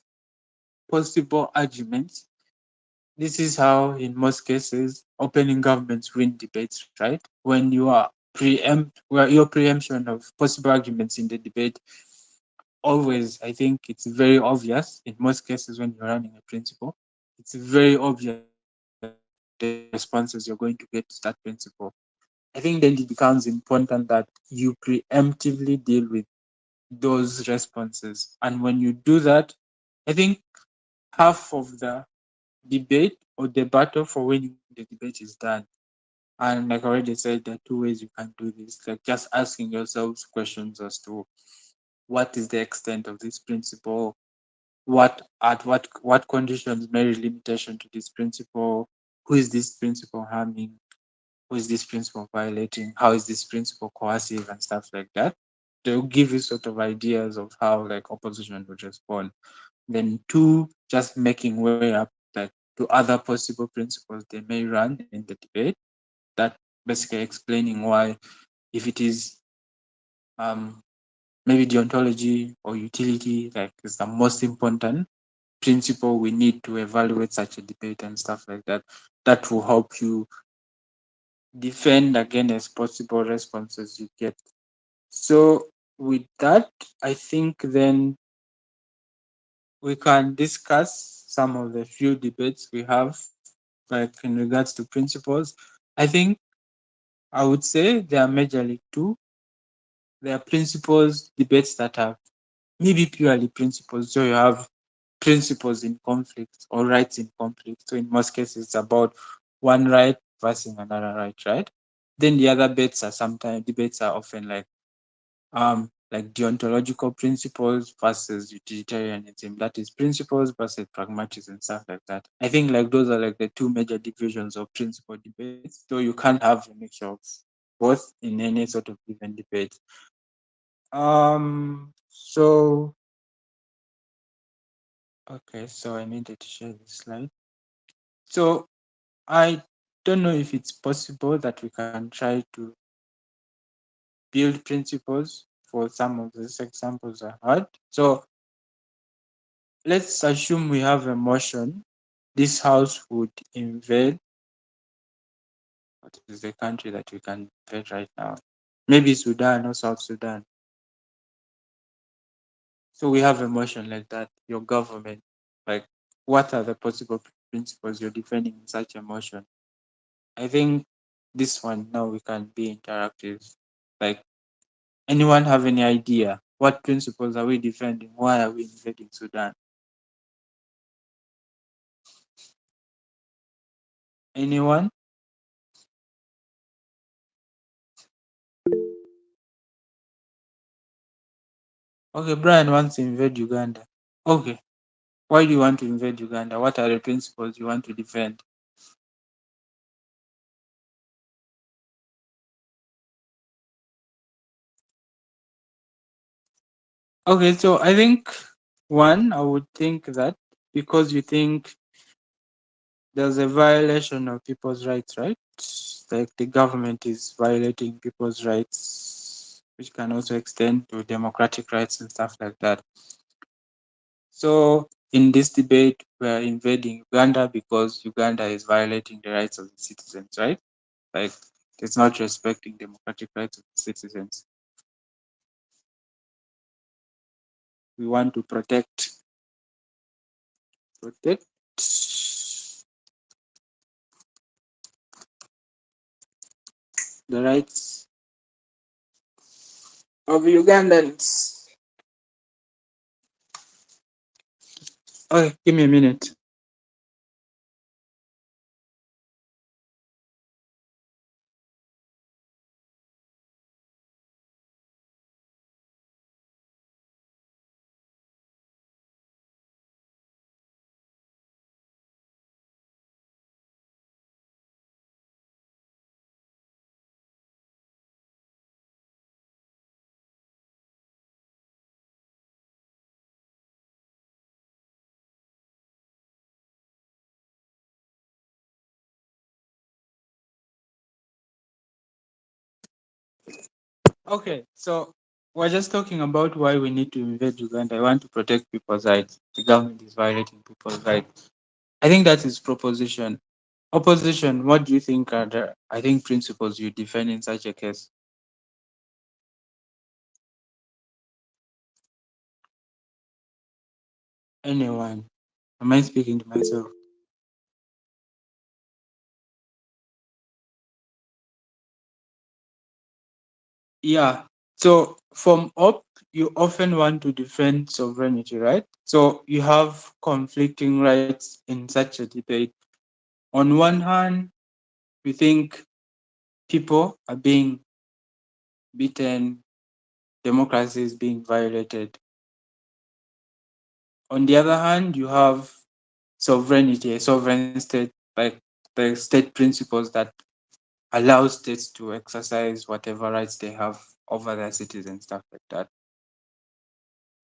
possible arguments. This is how, in most cases, opening governments win debates, right? When you are well, your preemption of possible arguments in the debate, always, I think it's very obvious in most cases when you're running a principle, it's very obvious the responses you're going to get to that principle. I think then it becomes important that you preemptively deal with those responses. And when you do that, I think half of the debate or the battle for winning the debate is done. And like I already said, there are two ways you can do this. Like just asking yourselves questions as to what is the extent of this principle, what conditions may limitation to this principle, who is this principle harming, who is this principle violating, how is this principle coercive and stuff like that. They'll give you sort of ideas of how like opposition would respond. Then two, just making way up like to other possible principles they may run in the debate. That basically explaining why, if it is maybe deontology or utility, like is the most important principle we need to evaluate such a debate and stuff like that. That will help you defend against possible responses you get. So with that, I think then we can discuss some of the few debates we have, like in regards to principles. I think I would say there are majorly two. There are principles debates that are maybe purely principles. So you have principles in conflict or rights in conflict. So in most cases, it's about one right versus another right, right? Then the other debates are often like deontological principles versus utilitarianism. That is principles versus pragmatism, stuff like that. I think like those are like the two major divisions of principle debates. So you can't have a mixture of both in any sort of given debate. So okay, so I needed to share this slide. So I don't know if it's possible that we can try to build principles for some of these examples I had. So let's assume we have a motion. This house would invade, what is the country that we can invade right now? Maybe Sudan or South Sudan. So we have a motion like that, your government, like what are the possible principles you're defending in such a motion? I think this one now we can be interactive. Like, anyone have any idea? What principles are we defending? Why are we invading Sudan? Anyone? Okay, Brian wants to invade Uganda. Okay. Why do you want to invade Uganda? What are the principles you want to defend? Okay, so I think one, I would think that because you think there's a violation of people's rights, right? Like the government is violating people's rights, which can also extend to democratic rights and stuff like that. So in this debate, we're invading Uganda because Uganda is violating the rights of the citizens, right? Like it's not respecting democratic rights of the citizens. We want to protect the rights of Ugandans. Okay, give me a minute. Okay, so We're just talking about why we need to invade Uganda. I want to protect people's rights. The government is violating people's rights. I think that is proposition. Opposition, what do you think are the, I think, principles you defend in such a case? Anyone? Am I speaking to myself? Yeah. So from up, you often want to defend sovereignty, right? So you have conflicting rights in such a debate. On one hand, we think people are being beaten, democracy is being violated. On the other hand, you have sovereignty, a sovereign state, like the state principles that allow states to exercise whatever rights they have over their citizens, stuff like that.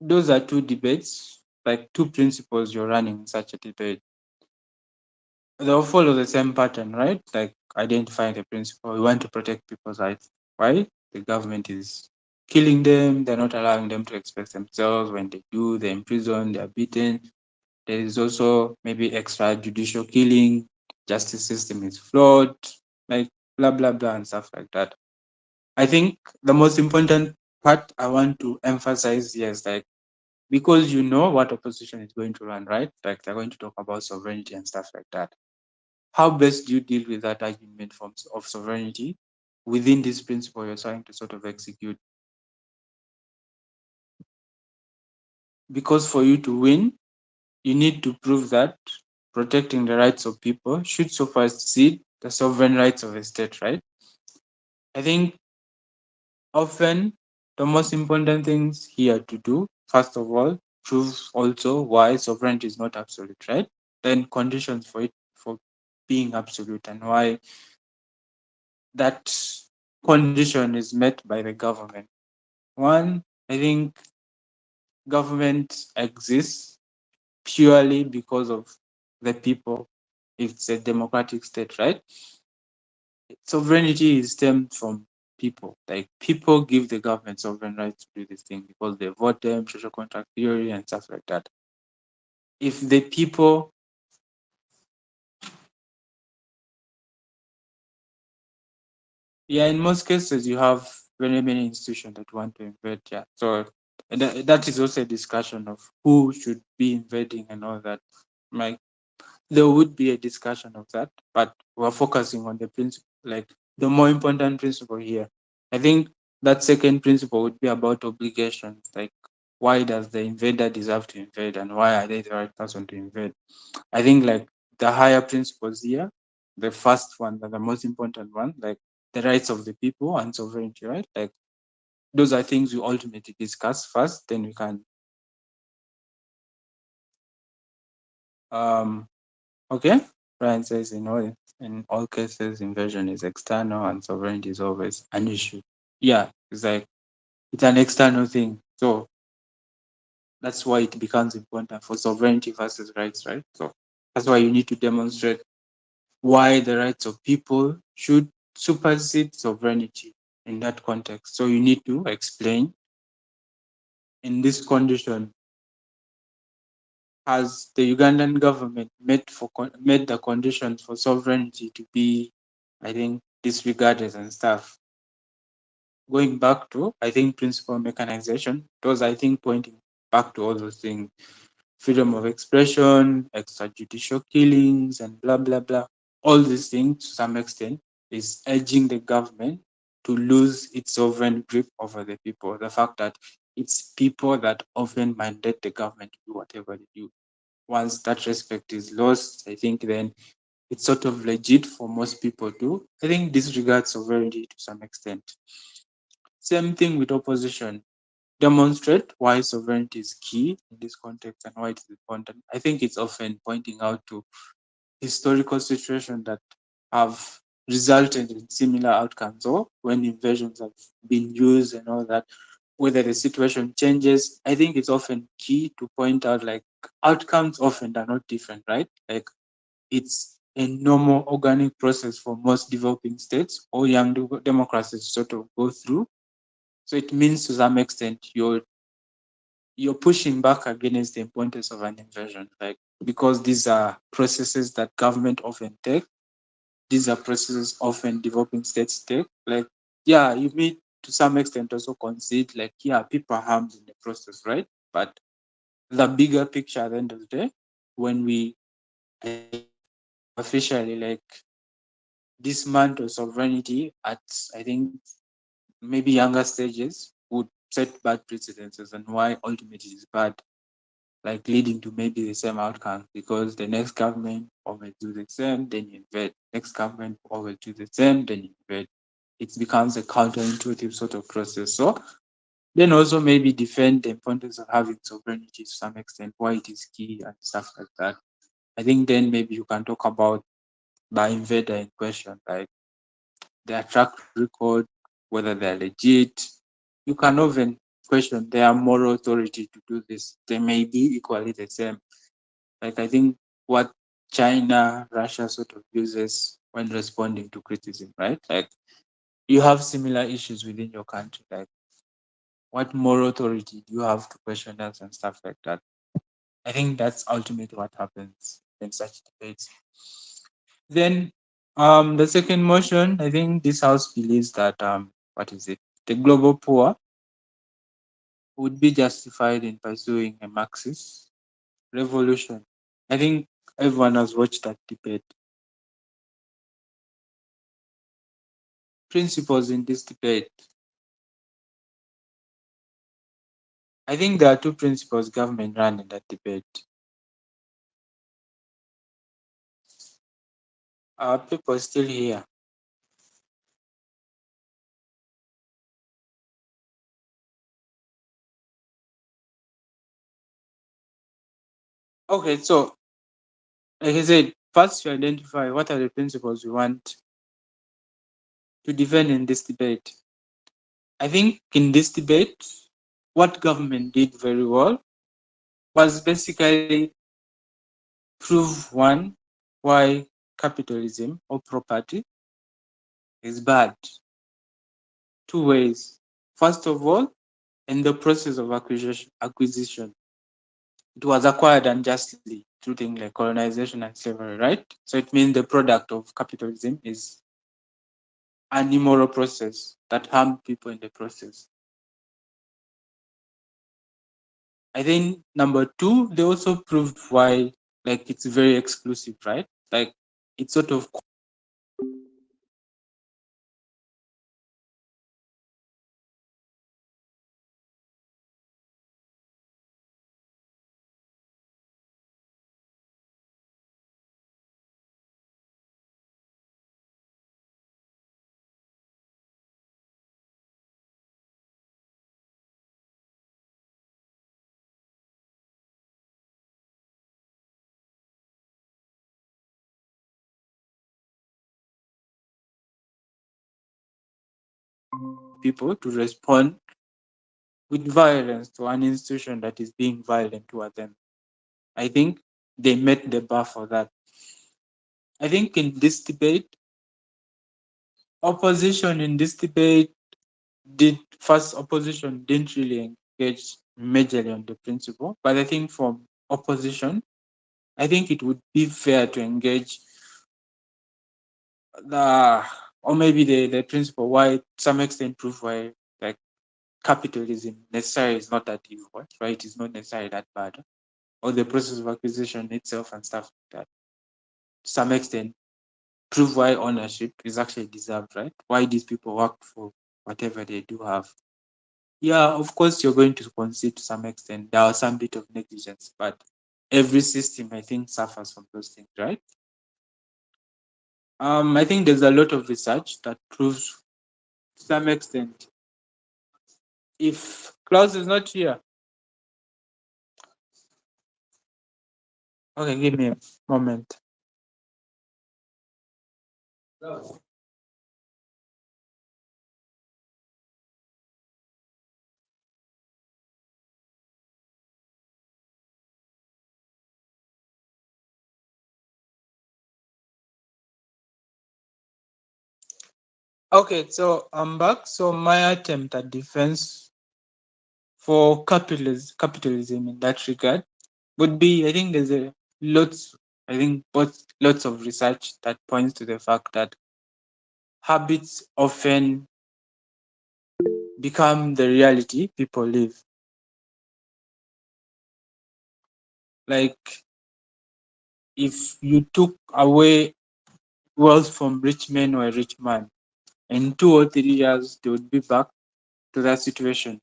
Those are two debates, like two principles you're running in such a debate. They'll follow the same pattern, right? Like identifying the principle. We want to protect people's rights. Why? The government is killing them, they're not allowing them to express themselves. When they do, they're imprisoned, they're beaten. There is also maybe extrajudicial killing, justice system is flawed, like blah blah blah and stuff like that. I think the most important part I want to emphasize here is like because you know what opposition is going to run, right? Like they're going to talk about sovereignty and stuff like that. How best do you deal with that argument of sovereignty within this principle you're trying to sort of execute? Because for you to win, you need to prove that protecting the rights of people should supersede the sovereign rights of a state, right? I think often the most important things here to do, first of all, prove also why sovereignty is not absolute, right? Then conditions for it for being absolute and why that condition is met by the government. One, I think government exists purely because of the people. It's a democratic state, right? Sovereignty is stemmed from people. Like people give the government sovereign rights to do this thing because they vote them, social contract theory, and stuff like that. If the people, yeah, in most cases, you have very many institutions that want to invade. Yeah, so that is also a discussion of who should be invading and all that. Like there would be a discussion of that, but we're focusing on the principle, like the more important principle here. I think that second principle would be about obligations, like why does the invader deserve to invade and why are they the right person to invade? I think like the higher principles here, the first one, the most important one, like the rights of the people and sovereignty, right? Like those are things we ultimately discuss first, then we can um okay. Brian says in all cases invasion is external and sovereignty is always an issue. Yeah, it's like it's an external thing. So that's why it becomes important for sovereignty versus rights, right? So that's why you need to demonstrate why the rights of people should supersede sovereignty in that context. So you need to explain in this condition has the Ugandan government made the conditions for sovereignty to be, I think, disregarded and stuff. Going back to, I think, principal mechanization, those I think pointing back to all those things, freedom of expression, extrajudicial killings, and blah blah blah. All these things, to some extent, is urging the government to lose its sovereign grip over the people. The fact that it's people that often mandate the government to do whatever they do. Once that respect is lost, I think then it's sort of legit for most people to, I think, disregard sovereignty to some extent. Same thing with opposition. Demonstrate why sovereignty is key in this context and why it is important. I think it's often pointing out to historical situations that have resulted in similar outcomes or when invasions have been used and all that, whether the situation changes. I think it's often key to point out like outcomes often are not different, right? Like it's a normal organic process for most developing states or young democracies to sort of go through So it means to some extent you're pushing back against the importance of an invasion, like because these are processes that government often take. These are processes often developing states take. Like, yeah, you may to some extent also concede, like, yeah, people are harmed in the process, right? But the bigger picture at the end of the day, when we officially like dismantle sovereignty at, I think, maybe younger stages would set bad precedences and why ultimately it's bad, like leading to maybe the same outcome because the next government always do the same, then you invade. Next government always do the same, then you invade. It becomes a counterintuitive sort of process. So then also maybe defend the importance of having sovereignty to some extent, why it is key and stuff like that. I think then maybe you can talk about the invader in question, like their track record, whether they're legit. You can even question their moral authority to do this. They may be equally the same. Like I think what China, Russia sort of uses when responding to criticism, right? Like you have similar issues within your country. Like what moral authority do you have to question us and stuff like that? I think that's ultimately what happens in such debates. Then the second motion, I think this house believes that what is it? The global poor would be justified in pursuing a Marxist revolution. I think everyone has watched that debate. Principles in this debate. I think there are two principles government ran in that debate. Are people still here? Okay, so like I said, first you identify what are the principles we want to defend in this debate. I think in this debate, what government did very well was basically prove one, why capitalism or property is bad. Two ways. First of all, in the process of acquisition, it was acquired unjustly through things like colonization and slavery, right? So it means the product of capitalism is an immoral process that harmed people in the process. I think number two, they also proved why like it's very exclusive, right? Like it's sort of people to respond with violence to an institution that is being violent toward them. I think they met the bar for that. I think in this debate, opposition in this debate opposition didn't really engage majorly on the principle, but I think from opposition, I think it would be fair to engage the or maybe the principle why to some extent prove why like capitalism necessarily is not that evil, right? It's not necessarily that bad. Or the process of acquisition itself and stuff like that. To some extent, prove why ownership is actually deserved, right? Why these people work for whatever they do have. Yeah, of course, you're going to concede to some extent. There was some bit of negligence, but every system, I think, suffers from those things, right? I think there's a lot of research that proves to some extent. If Klaus is not here, okay, give me a moment. Okay, so I'm back. So my attempt at defense for capitalism in that regard would be, I think there's a lots, I think both lots of research that points to the fact that habits often become the reality people live. Like if you took away wealth from rich men or a rich man, in 2 or 3 years they would be back to that situation.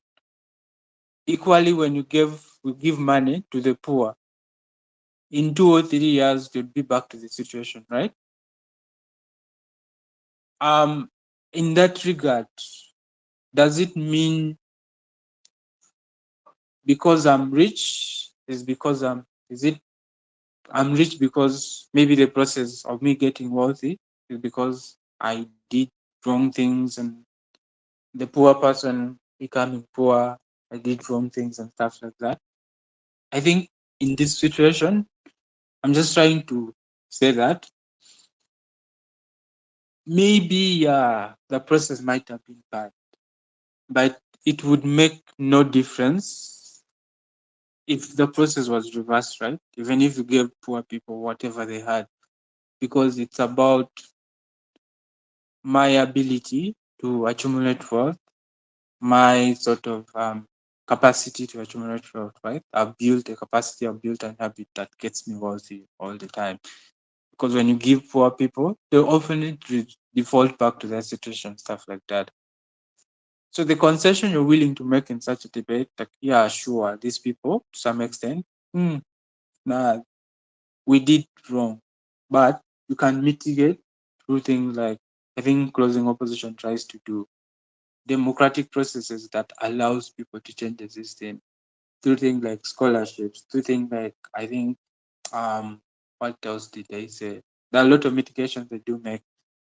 Equally, when we give money to the poor, in 2 or 3 years they'll be back to the situation, right? In that regard, does it mean because I'm rich is because is it I'm rich because maybe the process of me getting wealthy is because I did wrong things, and the poor person becoming poor, I did wrong things and stuff like that. I think in this situation, I'm just trying to say that maybe the process might have been bad, but it would make no difference if the process was reversed, right? Even if you gave poor people whatever they had, because it's about my ability to accumulate wealth, my sort of capacity to accumulate wealth, right? I've built a capacity, I've built an habit that gets me wealthy all the time. Because when you give poor people, they often default back to their situation, stuff like that. So the concession you're willing to make in such a debate, like, yeah, sure, these people, to some extent, nah, we did wrong. But you can mitigate through things like, I think closing opposition tries to do, democratic processes that allows people to change the system, through things like scholarships, through things like, I think, what else did they say? There are a lot of mitigations they do make.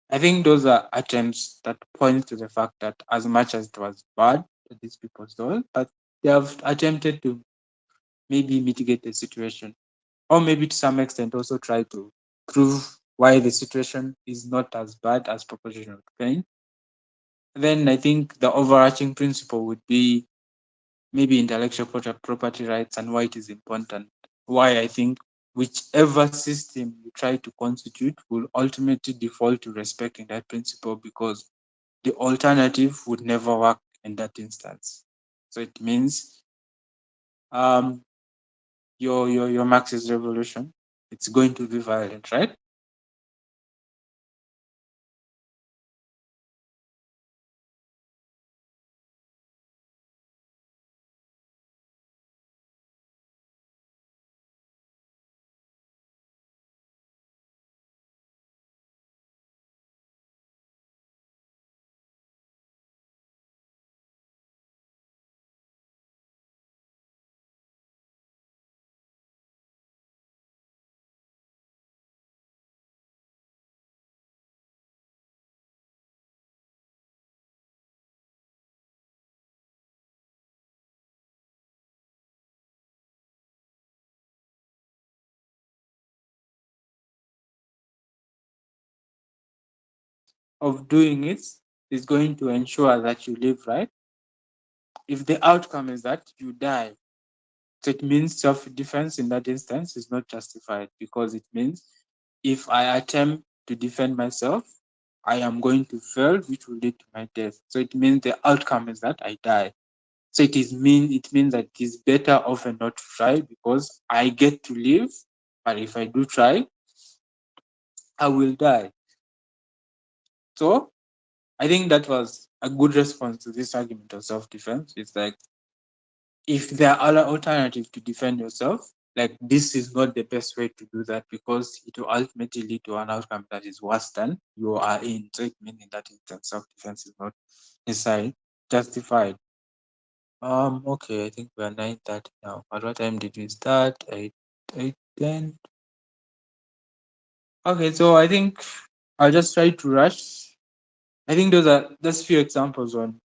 I think those are attempts that point to the fact that as much as it was bad that these people stole, but they have attempted to maybe mitigate the situation, or maybe to some extent also try to prove why the situation is not as bad as proportional pain. Then I think the overarching principle would be maybe intellectual property rights and why it is important. Why I think whichever system you try to constitute will ultimately default to respecting that principle, because the alternative would never work in that instance. So it means um, your Marxist revolution, it's going to be violent, right? Of doing it is going to ensure that you live right. If the outcome is that you die, so it means self-defense in that instance is not justified, because it means if I attempt to defend myself, I am going to fail, which will lead to my death. So it means the outcome is that I die. So it means that it is better often not to try, because I get to live, but if I do try, I will die. So I think that was a good response to this argument of self-defense. It's like, if there are other alternatives to defend yourself, like, this is not the best way to do that, because it will ultimately lead to an outcome that is worse than you are in. So it means in that instance, self-defense is not necessarily justified. Okay, I think we are 9:30 now. At what time did we start? 8:10. Okay, so I think I'll just try to rush. I think those are just few examples on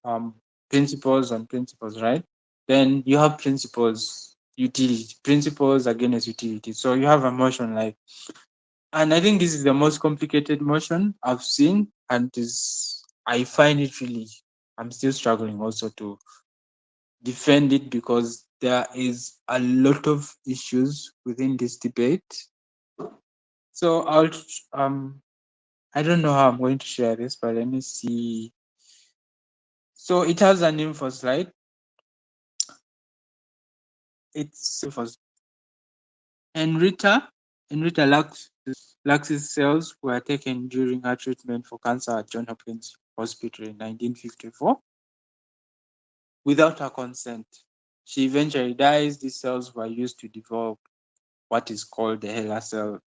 um principles, right? Then you have principles, utility, principles against utility. So you have a motion like, and I think this is the most complicated motion I've seen, and is I find it really, I'm still struggling also to defend it because there is a lot of issues within this debate. So I don't know how I'm going to share this, but let me see. So it has a name for slide. It's for Henrietta. Henrietta Lax's cells were taken during her treatment for cancer at Johns Hopkins Hospital in 1954 without her consent. She eventually dies. These cells were used to develop what is called the HeLa cell,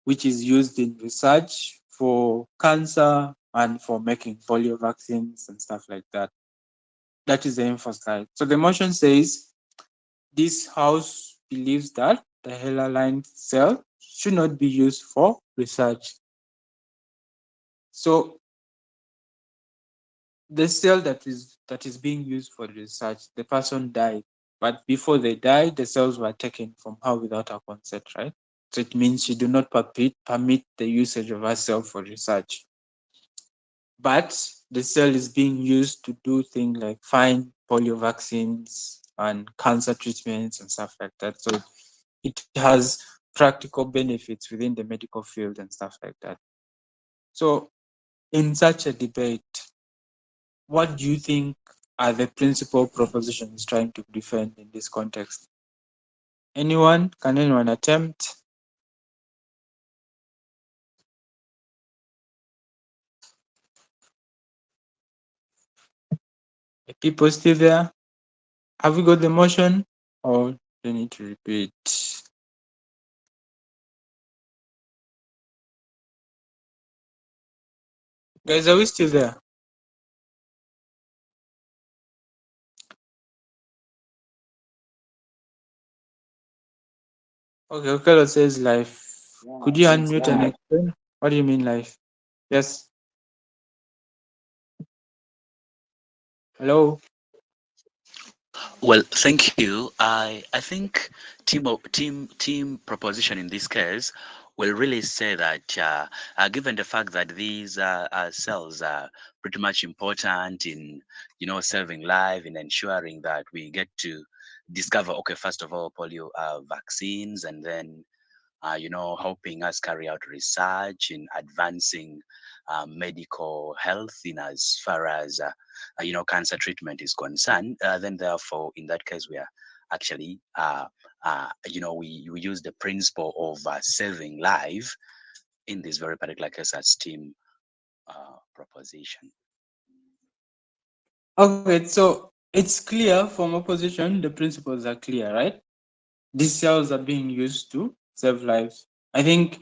which is used in research for cancer and for making polio vaccines and stuff like that. That is the info slide. So the motion says this house believes that the HeLa line cell should not be used for research. So the cell that is being used for research, the person died, but before they died, the cells were taken from her without her consent, right? So it means she do not permit the usage of her cell for research. But the cell is being used to do things like find polio vaccines and cancer treatments and stuff like that. So it has practical benefits within the medical field and stuff like that. So in such a debate, what do you think are the principal propositions trying to defend in this context? Anyone? Can anyone attempt? Are people still there? Have we got the motion or do you need to repeat? Guys, are we still there? Okay, Okelo says life. Could you unmute and explain? What do you mean life? Yes. Hello. Well, thank you. I think team proposition in this case will really say that given the fact that these cells are pretty much important in saving life, in ensuring that we get to discover, okay, first of all, polio vaccines, and then helping us carry out research in advancing medical health in as far as cancer treatment is concerned. Then, therefore, in that case, we are actually we use the principle of saving life in this very particular case as team proposition. Okay, so it's clear from opposition, the principles are clear, right? These cells are being used to save lives. I think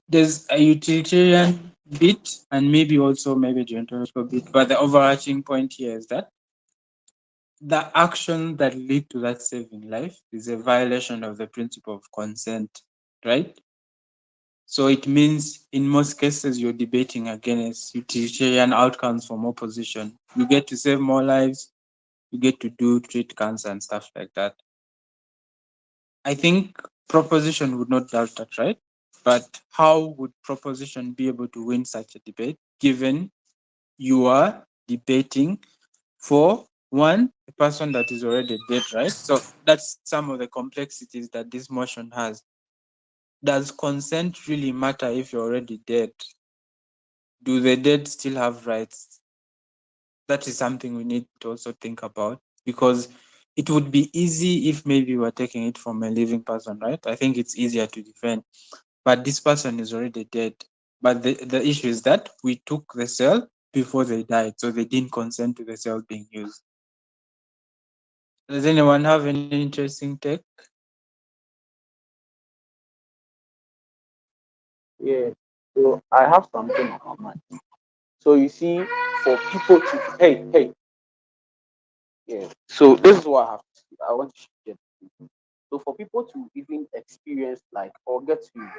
there's a utilitarian bit and maybe also maybe geontological bit, but the overarching point here is that the action that lead to that saving life is a violation of the principle of consent, right? So it means in most cases you're debating against utilitarian outcomes from opposition. You get to save more lives, you get to treat cancer and stuff like that. I think proposition would not doubt that, right? But how would proposition be able to win such a debate given you are debating for one, a person that is already dead, right? So that's some of the complexities that this motion has. Does consent really matter if you're already dead? Do the dead still have rights? That is something we need to also think about because it would be easy if maybe we're taking it from a living person, right? I think it's easier to defend. But this person is already dead. But the issue is that we took the cell before they died, so they didn't consent to the cell being used. Does anyone have any interesting take? Yeah. So I have something on my mind. So you see, for people to hey, yeah. So this is what I have to say. I want to share. So for people to even experience like or get to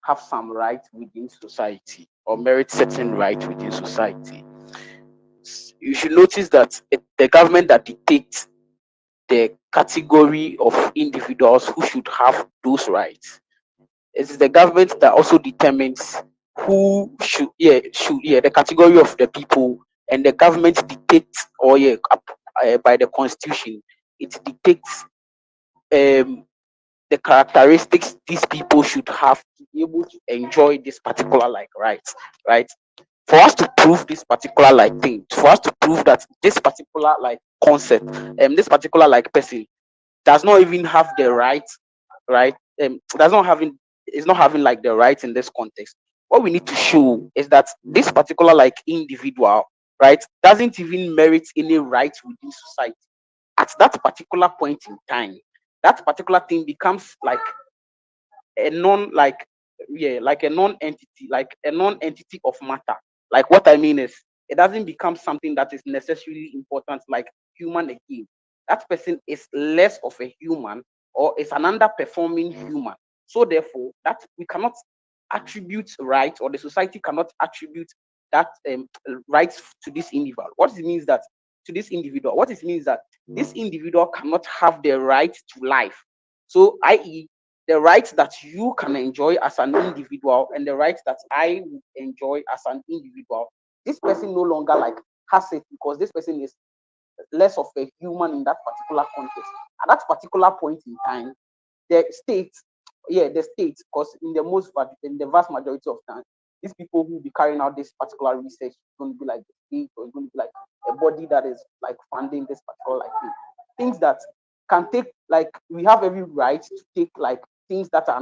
have some right within society or merit certain right within society, you should notice that the government that dictates the category of individuals who should have those rights. It is the government that also determines who should the category of the people, and the government dictates, or by the constitution it dictates the characteristics these people should have to be able to enjoy this particular like right? For us to prove this particular like thing, for us to prove that this particular like concept, this particular like person does not even have the right, right? Does not having is not having like the rights in this context. What we need to show is that this particular like individual, right, doesn't even merit any right within society. At that particular point in time, that particular thing becomes like a non like like a non-entity, like a non-entity of matter. Like what I mean is, it doesn't become something that is necessarily important like human again. That person is less of a human, or is an underperforming human. So therefore that we cannot attribute right, or the society cannot attribute that rights to this individual. What it means that to this individual, what it means that this individual cannot have the right to life. So i.e., the rights that you can enjoy as an individual and the rights that I would enjoy as an individual, this person no longer like has it, because this person is less of a human in that particular context. At that particular point in time, the state, the state, because in the vast majority of time, these people who be carrying out this particular research is going to be like the state, or it's going to be like a body that is like funding this particular like thing. Things that can take, like, we have every right to take like things that are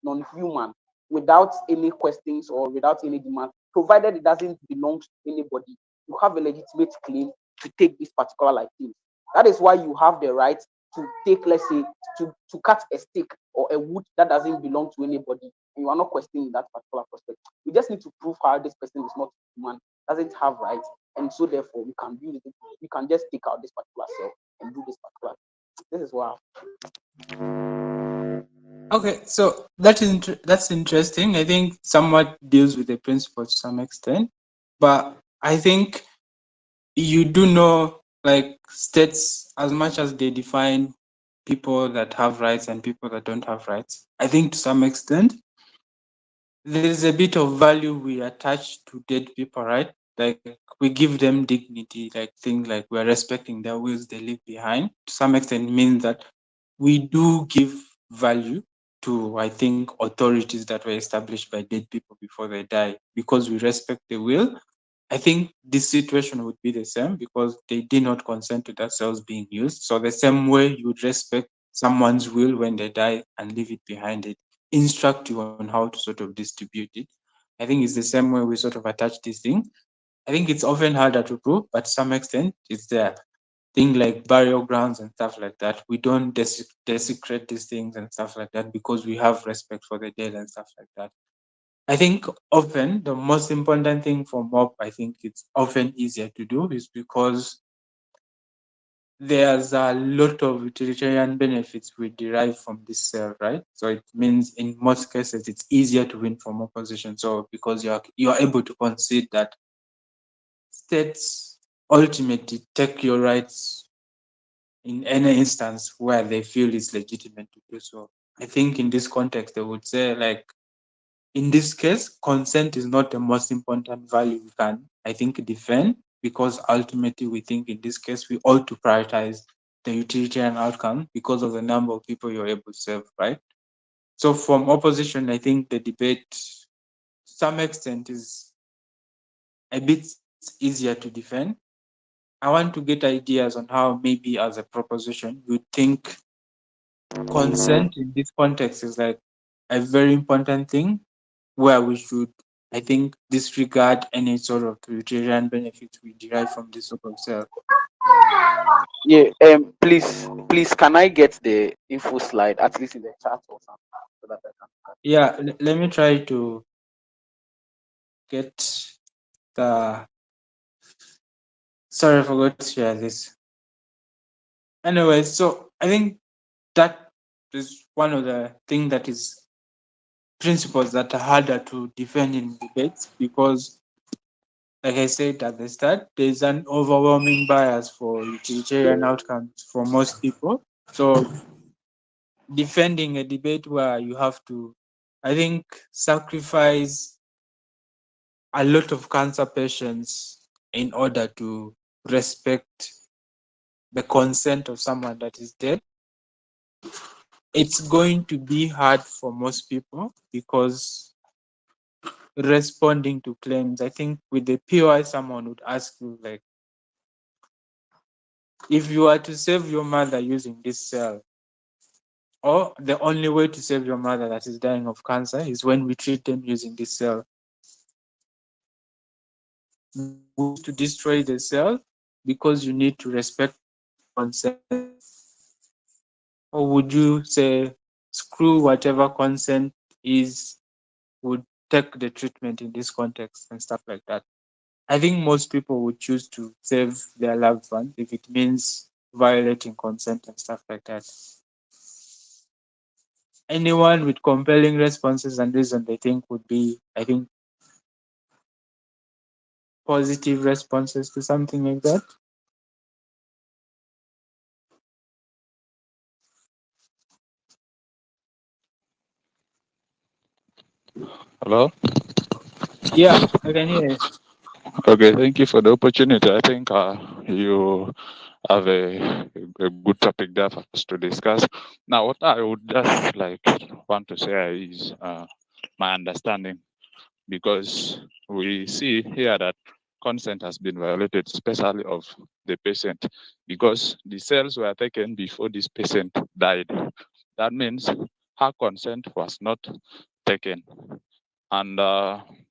non-human, without any questions or without any demand, provided it doesn't belong to anybody. You have a legitimate claim to take this particular like thing. That is why you have the right to take, let's say, to cut a stick or a wood that doesn't belong to anybody, and you are not questioning that particular prospect. We just need to prove how this person is not human, doesn't have rights, and so therefore we can build it. We can just take out this particular cell and do this particular. This is why. Okay, so that's interesting. I think somewhat deals with the principle to some extent, but I think you do know, like, states, as much as they define people that have rights and people that don't have rights, I think to some extent there's a bit of value we attach to dead people, right? Like, we give them dignity, like things like we're respecting their wills they leave behind. To some extent, means that we do give value to, I think, authorities that were established by dead people before they die, because we respect the will. I think this situation would be the same because they did not consent to that cells being used. So the same way you would respect someone's will when they die and leave it behind, it instruct you on how to sort of distribute it. I think it's the same way we sort of attach this thing. I think it's often harder to prove, but to some extent it's there. Things like burial grounds and stuff like that, we don't desecrate these things and stuff like that because we have respect for the dead and stuff like that. I think often the most important thing for mob, I think it's often easier to do, is because there's a lot of utilitarian benefits we derive from this cell, right? So it means in most cases it's easier to win from opposition. So because you're able to concede that states ultimately take your rights in any instance where they feel it's legitimate to do so. I think in this context they would say, like, in this case, consent is not the most important value we can, I think, defend, because ultimately we think in this case we ought to prioritize the utilitarian outcome because of the number of people you're able to serve, right? So from opposition, I think the debate to some extent is a bit easier to defend. I want to get ideas on how maybe as a proposition you think consent in this context is like a very important thing where we should, I think, disregard any sort of utilitarian benefits we derive from this sort of cell. Yeah, please, can I get the info slide at least in the chat or something, so that I can. Yeah, let me try to get the. Sorry, I forgot to share this. Anyway, so I think that is one of the things that is principles that are harder to defend in debates because, like I said at the start, there's an overwhelming bias for utilitarian outcomes for most people. So defending a debate where you have to, I think, sacrifice a lot of cancer patients in order to respect the consent of someone that is dead. It's going to be hard for most people because responding to claims, I think with the POI, someone would ask you, like, if you are to save your mother using this cell, or the only way to save your mother that is dying of cancer is when we treat them using this cell, to destroy the cell because you need to respect consent? Or would you say, screw whatever consent is, would take the treatment in this context and stuff like that? I think most people would choose to save their loved ones if it means violating consent and stuff like that. Anyone with compelling responses and reason they think would be, I think, positive responses to something like that? Hello? Yeah, I can hear you. Okay, thank you for the opportunity. I think you have a good topic there for us to discuss. Now, what I would just like want to say is my understanding, because we see here that consent has been violated, especially of the patient, because the cells were taken before this patient died. That means her consent was not taken. And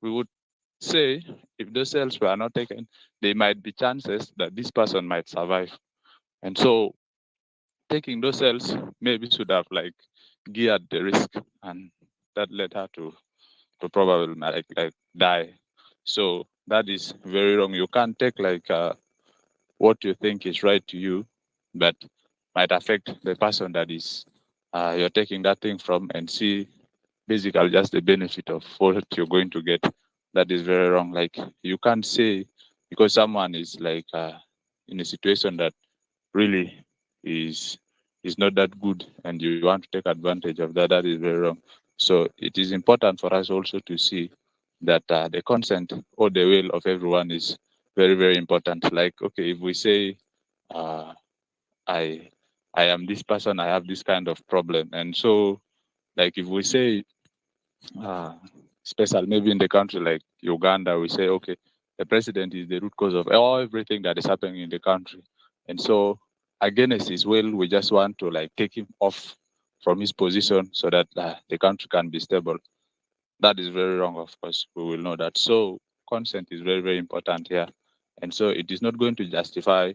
we would say if those cells were not taken, there might be chances that this person might survive. And so taking those cells maybe should have like geared the risk, and that led her to probably like die. So that is very wrong. You can't take like what you think is right to you, but might affect the person that is you're taking that thing from, and see basically just the benefit of what you're going to get. That is very wrong. Like, you can't say because someone is like in a situation that really is not that good and you want to take advantage of that, that is very wrong. So it is important for us also to see that the consent or the will of everyone is very, very important. Like, okay, if we say uh, I I am this person, I have this kind of problem, and so like if we say special, maybe in the country like Uganda, we say, okay, the president is the root cause of everything that is happening in the country. And so, against his will, we just want to like take him off from his position so that the country can be stable. That is very wrong, of course. We will know that. So, consent is very, very important here. And so, it is not going to justify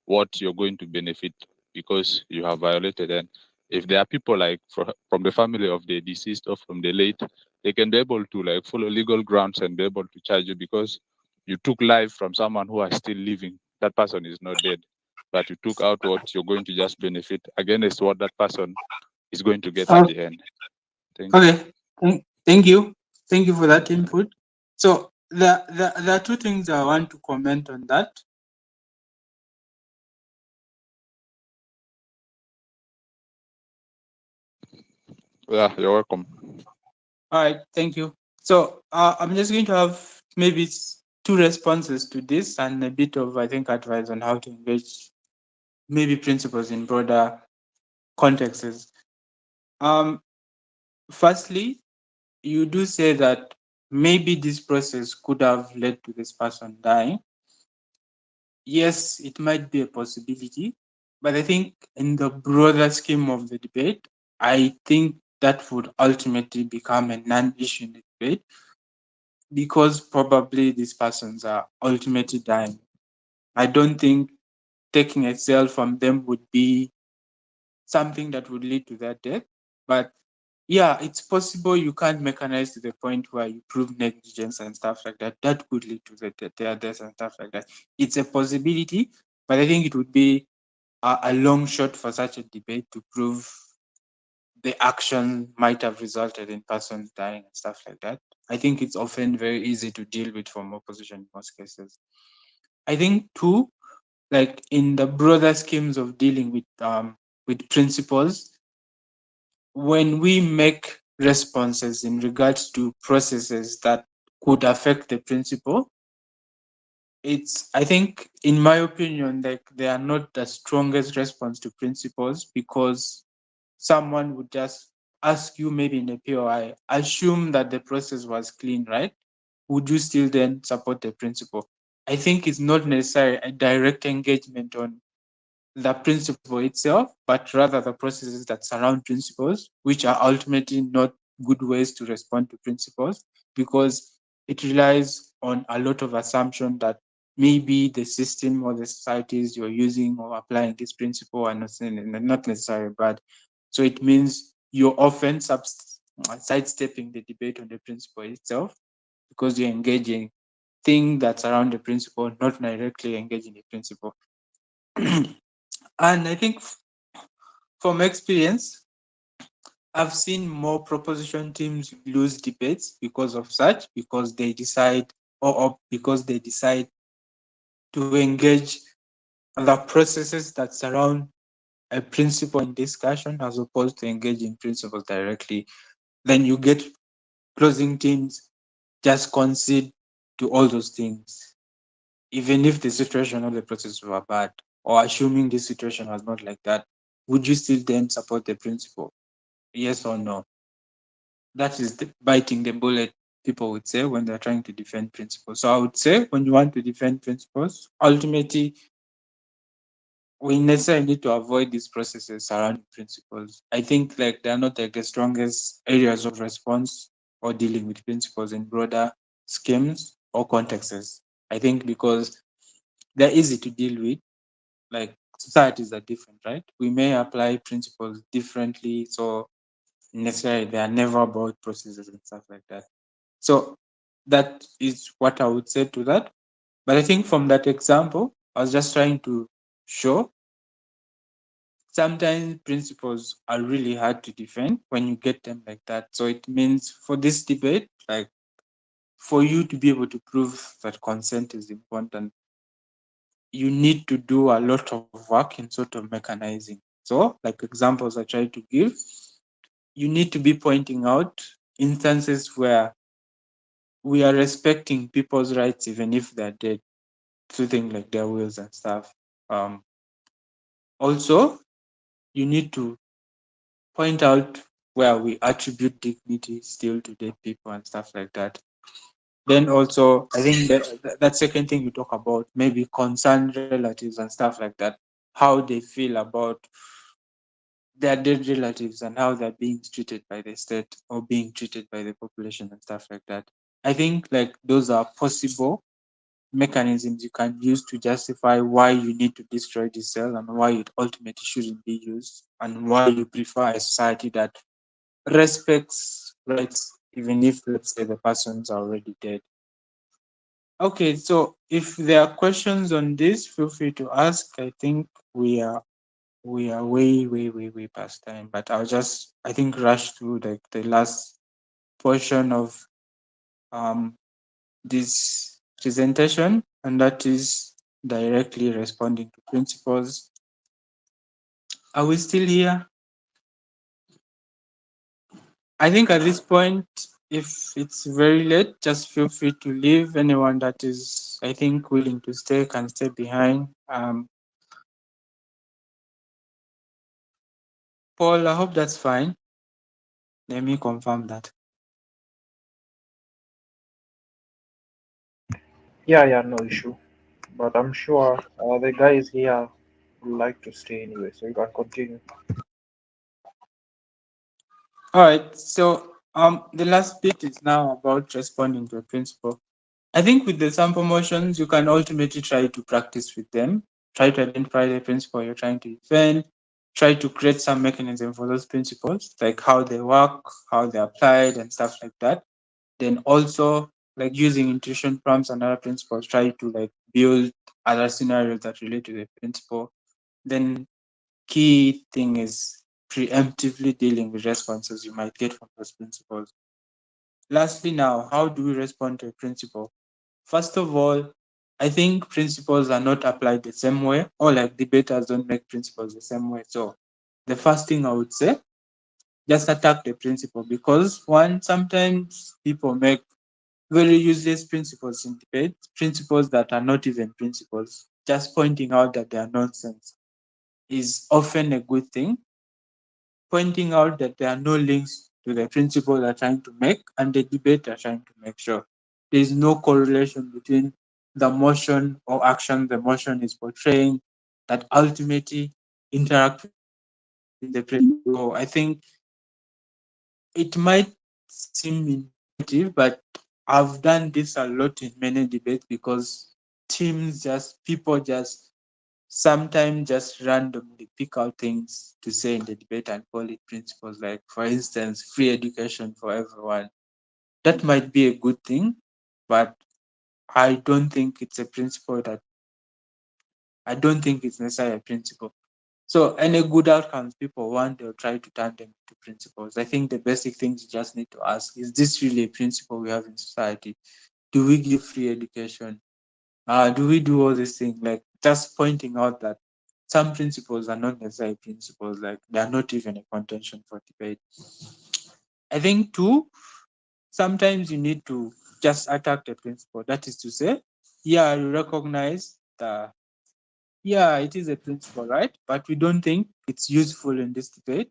what you're going to benefit because you have violated. And if there are people like from the family of the deceased or from the late, they can be able to like follow legal grounds and be able to charge you because you took life from someone who is still living. That person is not dead, but you took out what you're going to just benefit against what that person is going to get at the end. Thank you. Okay, thank you. Thank you for that input. So there are two things I want to comment on that. Yeah, you're welcome. All right, thank you. So I'm just going to have maybe two responses to this and a bit of, I think, advice on how to engage maybe principles in broader contexts. Firstly, you do say that maybe this process could have led to this person dying. Yes, it might be a possibility, but I think in the broader scheme of the debate, I think that would ultimately become a non-issue in the debate because probably these persons are ultimately dying. I don't think taking a cell from them would be something that would lead to their death, but yeah, it's possible you can't mechanize to the point where you prove negligence and stuff like that. That could lead to their death and stuff like that. It's a possibility, but I think it would be a long shot for such a debate to prove the action might have resulted in persons dying and stuff like that. I think it's often very easy to deal with from opposition in most cases. I think too, like in the broader schemes of dealing with principles, when we make responses in regards to processes that could affect the principle. It's, I think, in my opinion, like they are not the strongest response to principles, because someone would just ask you maybe in a POI, assume that the process was clean, right? Would you still then support the principle? I think it's not necessarily a direct engagement on the principle itself, but rather the processes that surround principles, which are ultimately not good ways to respond to principles, because it relies on a lot of assumption that maybe the system or the societies you're using or applying this principle are not necessarily bad. So it means you're often sidestepping the debate on the principle itself, because you're engaging things that surround the principle, not directly engaging the principle. And I think from experience, I've seen more proposition teams lose debates because of such, because they decide, or because they decide to engage the processes that surround a principle in discussion as opposed to engaging principles directly. Then you get closing teams just concede to all those things, even if the situation or the process were bad, or assuming the situation was not like that. Would you still then support the principle? Yes or no? That is the biting the bullet, people would say, when they're trying to defend principles. So I would say, when you want to defend principles, ultimately we necessarily need to avoid these processes surrounding principles. I think like they're not like the strongest areas of response or dealing with principles in broader schemes or contexts. I think because they're easy to deal with, like societies are different, right? We may apply principles differently, so necessarily they are never about processes and stuff like that. So that is what I would say to that. But I think from that example, I was just trying to show sometimes principles are really hard to defend when you get them like that. So it means for this debate, like for you to be able to prove that consent is important, you need to do a lot of work in sort of mechanizing. So, like examples I try to give, you need to be pointing out instances where we are respecting people's rights even if they're dead, to things like their wills and stuff. Um, Also, you need to point out where we attribute dignity still to dead people and stuff like that. Then also, I think that second thing you talk about, maybe concerned relatives and stuff like that, how they feel about their dead relatives and how they're being treated by the state or being treated by the population and stuff like that. I think like those are possible mechanisms you can use to justify why you need to destroy the cell and why it ultimately shouldn't be used, and why you prefer a society that respects rights even if, let's say, the persons are already dead. Okay, so if there are questions on this, feel free to ask. I think we are way past time, but I'll just, I think, rush through the last portion of um this presentation, and that is directly responding to principles. Are we still here? I think at this point, if it's very late, just feel free to leave. Anyone that is, I think, willing to stay can stay behind. Paul, I hope that's fine. Let me confirm that. Yeah, no issue. But I'm sure the guys here would like to stay anyway, so you can continue. All right. So the last bit is now about responding to a principle. I think with the sample motions, you can ultimately try to practice with them, try to identify the principle you're trying to defend, try to create some mechanism for those principles, like how they work, how they're applied, and stuff like that. Then also, like using intuition prompts and other principles, try to like build other scenarios that relate to the principle. Then key thing is preemptively dealing with responses you might get from those principles. Lastly, now, how do we respond to a principle? First of all, I think principles are not applied the same way, or like debaters don't make principles the same way. So the first thing I would say, just attack the principle, because one, sometimes people make very useless principles in debate, principles that are not even principles. Just pointing out that they are nonsense is often a good thing. Pointing out that there are no links to the principle they're trying to make and the debate they're trying to make sure. There is no correlation between the motion or action the motion is portraying that ultimately interact with the principle. So I think it might seem intuitive, but I've done this a lot in many debates because people just sometimes just randomly pick out things to say in the debate and call it principles. Like, for instance, free education for everyone. That might be a good thing, but I don't think it's a principle that I don't think it's necessarily a principle. So any good outcomes people want, they'll try to turn them into principles. I think the basic things you just need to ask, is this really a principle we have in society? Do we give free education? Do we do all these things? Like just pointing out that some principles are not necessarily principles, like they are not even a contention for debate. I think too, sometimes you need to just attack the principle. That is to say, yeah, you recognize the yeah, it is a principle, right? But we don't think it's useful in this debate.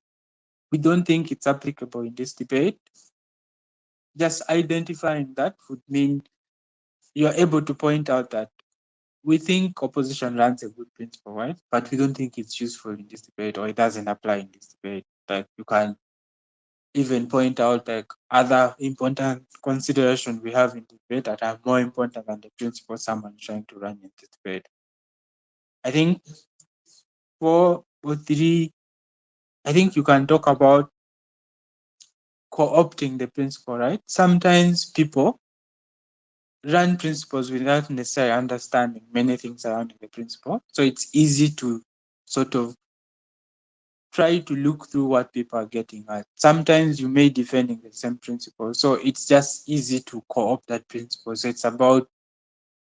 We don't think it's applicable in this debate. Just identifying that would mean you're able to point out that we think opposition runs a good principle, right? But we don't think it's useful in this debate or it doesn't apply in this debate. Like you can even point out like other important considerations we have in debate that are more important than the principle someone is trying to run in this debate. I think 4 or 3, I think you can talk about co-opting the principle, right? Sometimes people run principles without necessarily understanding many things around the principle. So it's easy to sort of try to look through what people are getting at. Sometimes you may defending the same principle. So it's just easy to co-opt that principle. So it's about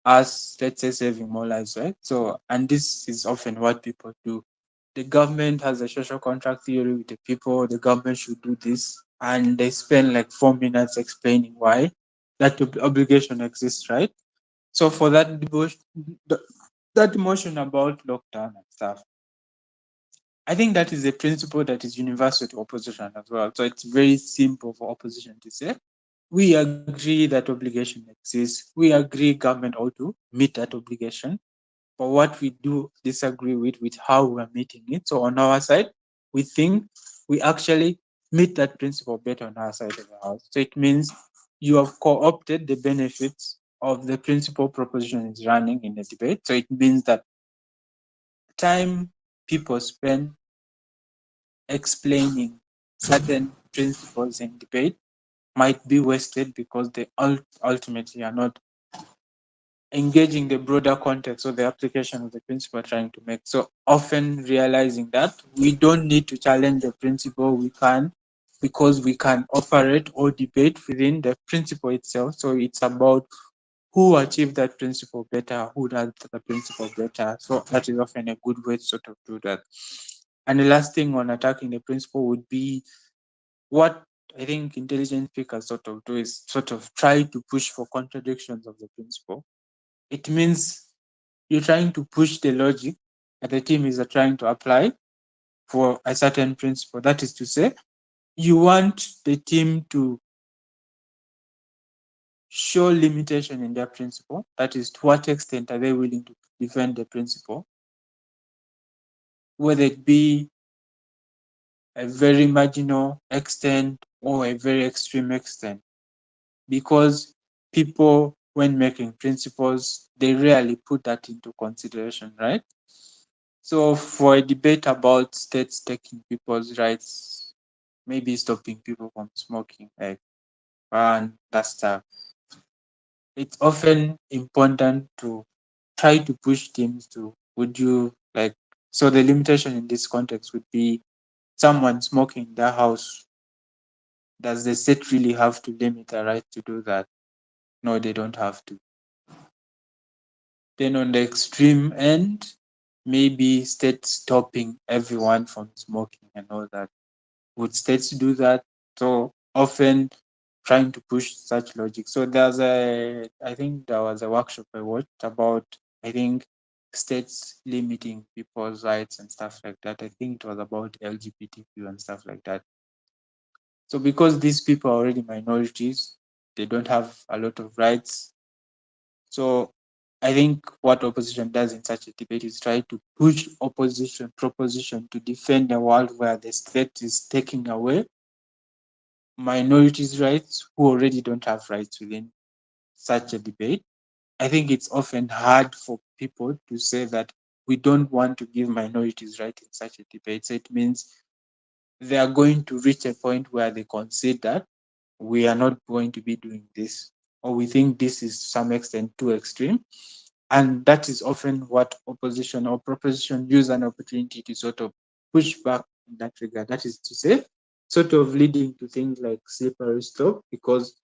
us, let's say, saving more lives, right? So, and this is often what people do. The government has a social contract theory with the people, the government should do this, and they spend like 4 minutes explaining why that obligation exists, right? So for that motion about lockdown and stuff, I think that is a principle that is universal to opposition as well. So it's very simple for opposition to say, we agree that obligation exists. We agree government ought to meet that obligation. But what we do disagree with how we're meeting it. So on our side, we think we actually meet that principle better on our side of the house. So it means you have co-opted the benefits of the principle proposition is running in the debate. So it means that time people spend explaining certain principles in debate might be wasted because they ultimately are not engaging the broader context of the application of the principle we're trying to make. So often realizing that we don't need to challenge the principle, we can, because we can operate or debate within the principle itself. So it's about who achieved that principle better, who does the principle better. So that is often a good way to sort of do that. And the last thing on attacking the principle would be what I think intelligent speakers sort of do is sort of try to push for contradictions of the principle. It means you're trying to push the logic that the team is trying to apply for a certain principle. That is to say, you want the team to show limitation in their principle. That is, to what extent are they willing to defend the principle, whether it be a very marginal extent or a very extreme extent. Because people, when making principles, they rarely put that into consideration, right? So for a debate about states taking people's rights, maybe stopping people from smoking, like, and that stuff, it's often important to try to push teams to, would you like, so the limitation in this context would be someone smoking in their house. Does the state really have to limit a right to do that? No, they don't have to. Then on the extreme end, maybe states stopping everyone from smoking and all that. Would states do that? So often trying to push such logic. So I think there was a workshop I watched about, I think, states limiting people's rights and stuff like that. I think it was about LGBTQ and stuff like that. So because these people are already minorities, they don't have a lot of rights. So I think what opposition does in such a debate is try to push opposition proposition to defend a world where the state is taking away minorities' rights who already don't have rights within such a debate. I think it's often hard for people to say that we don't want to give minorities rights in such a debate. So it means they are going to reach a point where they concede that we are not going to be doing this, or we think this is to some extent too extreme. And that is often what opposition or proposition use an opportunity to sort of push back in that regard. That is to say, sort of leading to things like slippery slope, because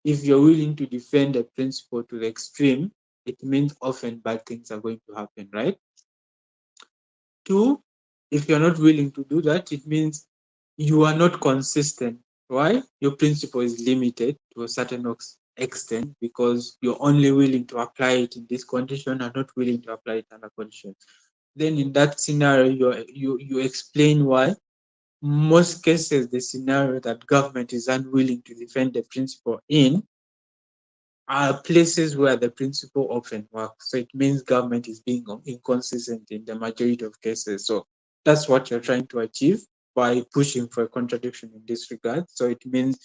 if you're willing to defend a principle to the extreme, it means often bad things are going to happen, right? Two, if you're not willing to do that, it means you are not consistent. Why? Your principle is limited to a certain extent because you're only willing to apply it in this condition and not willing to apply it in other conditions. Then in that scenario, you explain why most cases the scenario that government is unwilling to defend the principle in are places where the principle often works. So it means government is being inconsistent in the majority of cases. So that's what you're trying to achieve by pushing for a contradiction in this regard. So it means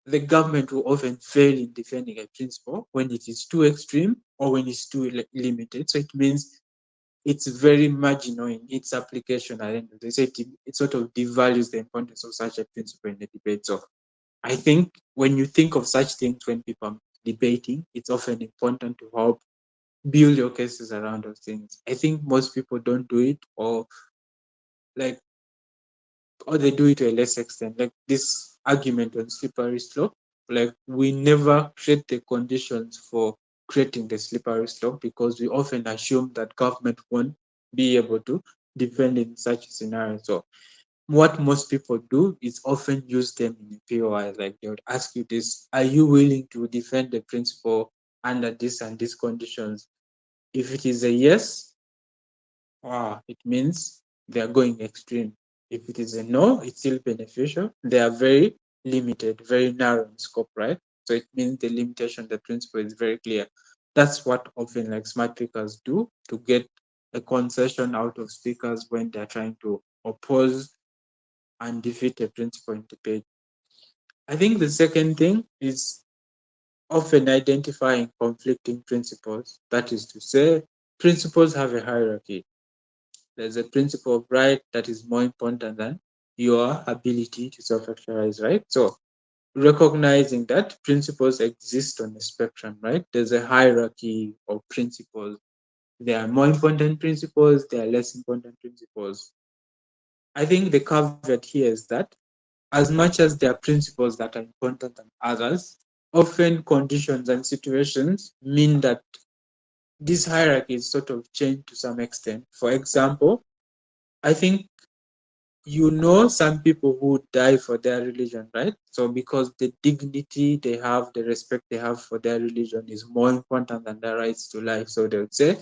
the government will often fail in defending a principle when it is too extreme or when it's too limited. So it means it's very marginal in its application at the end of the day. So it sort of devalues the importance of such a principle in the debate. So I think when you think of such things when people are debating, it's often important to help build your cases around those things. I think most people don't do it, like or they do it to a less extent. Like this argument on slippery slope, like we never create the conditions for creating the slippery slope because we often assume that government won't be able to defend in such a scenario. So what most people do is often use them in a POI. Like they would ask you this: are you willing to defend the principle under this and these conditions? If it is a yes, it means they are going extreme. If it is a no, it's still beneficial. They are very limited, very narrow in scope, right? So it means the limitation, the principle is very clear. That's what often like smart speakers do to get a concession out of speakers when they're trying to oppose and defeat a principle in debate. I think the second thing is often identifying conflicting principles. That is to say, principles have a hierarchy. There's a principle of right that is more important than your ability to self-actualize, right? So recognizing that principles exist on a spectrum, right? There's a hierarchy of principles. There are more important principles, there are less important principles. I think the caveat here is that as much as there are principles that are important than others, often conditions and situations mean that this hierarchy is sort of changed to some extent. For example, I think some people who die for their religion, right? So because the dignity they have, the respect they have for their religion is more important than their rights to life. So they would say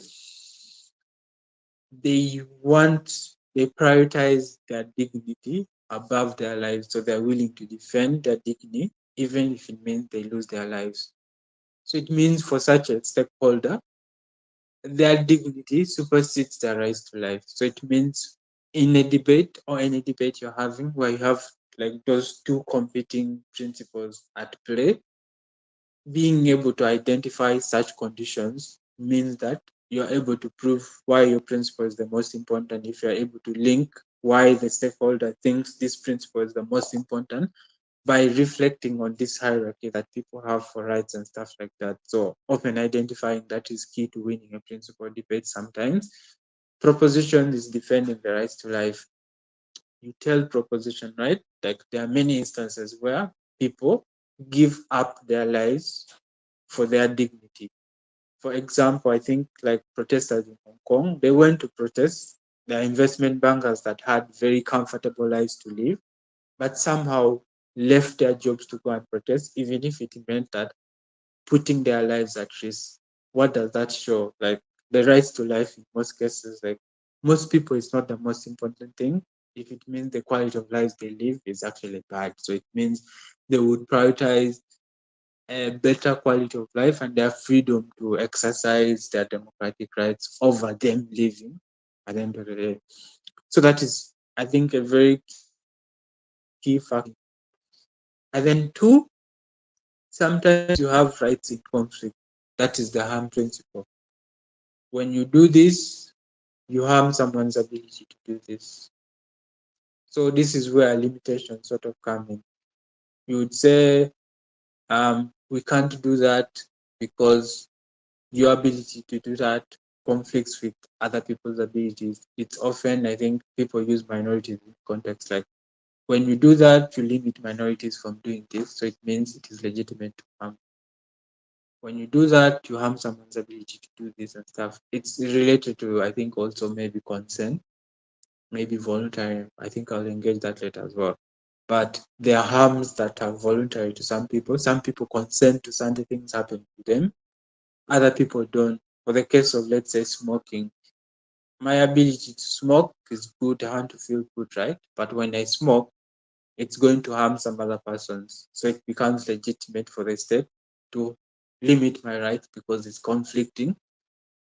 they prioritize their dignity above their lives. So they're willing to defend their dignity, even if it means they lose their lives. So it means for such a stakeholder, their dignity supersedes their rights to life. So it means in a debate or any debate you're having where you have like those two competing principles at play, being able to identify such conditions means that you're able to prove why your principle is the most important. If you're able to link why the stakeholder thinks this principle is the most important by reflecting on this hierarchy that people have for rights and stuff like that. So often identifying that is key to winning a principle debate sometimes. Proposition is defending the rights to life. You tell proposition, right? Like there are many instances where people give up their lives for their dignity. For example, I think like protesters in Hong Kong, they went to protest. There are investment bankers that had very comfortable lives to live, but somehow left their jobs to go and protest, even if it meant that putting their lives at risk. What does that show? Like the rights to life in most cases, like most people, it's not the most important thing. If it means the quality of lives they live is actually bad. So it means they would prioritize a better quality of life and their freedom to exercise their democratic rights over them living at the end of the day. So that is, I think, a very key factor. And then two, sometimes you have rights in conflict. That is the harm principle. When you do this, you harm someone's ability to do this. So this is where limitations sort of come in. You would say, we can't do that because your ability to do that conflicts with other people's abilities. It's often, I think, people use minorities in context like when you do that, you limit minorities from doing this. So it means it is legitimate to harm. When you do that, you harm someone's ability to do this and stuff. It's related to, I think, also maybe consent, maybe voluntary. I think I'll engage that later as well. But there are harms that are voluntary to some people. Some people consent to certain things happen to them. Other people don't. For the case of, let's say, smoking, my ability to smoke is good. I want to feel good, right? But when I smoke, it's going to harm some other persons. So it becomes legitimate for the state to limit my rights because it's conflicting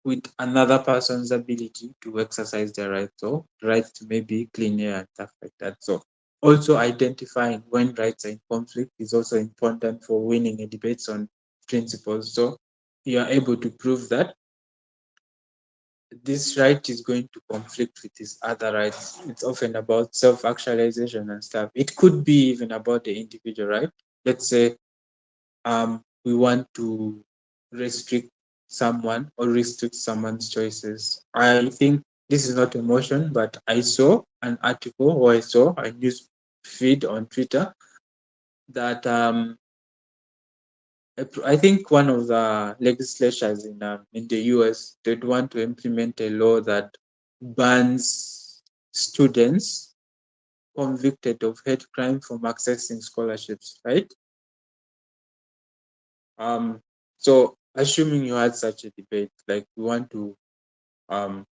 with another person's ability to exercise their rights. So rights to maybe clean air and stuff like that. So also identifying when rights are in conflict is also important for winning a debate on principles. So you are able to prove that this right is going to conflict with these other rights. It's often about self-actualization and stuff. It could be even about the individual, right? Let's say we want to restrict someone or restrict someone's choices. I think this is not emotion, but I saw an article or I saw a news feed on Twitter that I think one of the legislatures in the US did want to implement a law that bans students convicted of hate crime from accessing scholarships, right? Um, so assuming you had such a debate, like we want to um,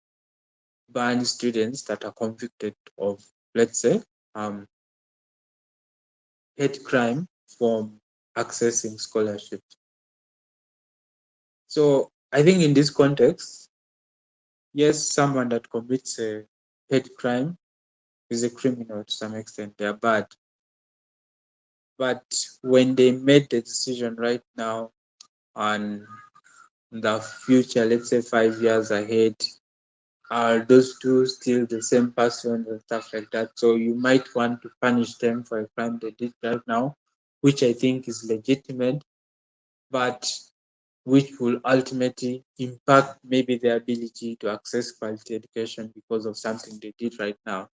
ban students that are convicted of, let's say, um, hate crime from accessing scholarships. So I think in this context, yes, someone that commits a hate crime is a criminal to some extent. They are bad. But when they made the decision right now on the future, let's say 5 years ahead, are those two still the same person and stuff like that? So you might want to punish them for a crime they did right now, which I think is legitimate, but which will ultimately impact maybe their ability to access quality education because of something they did right now.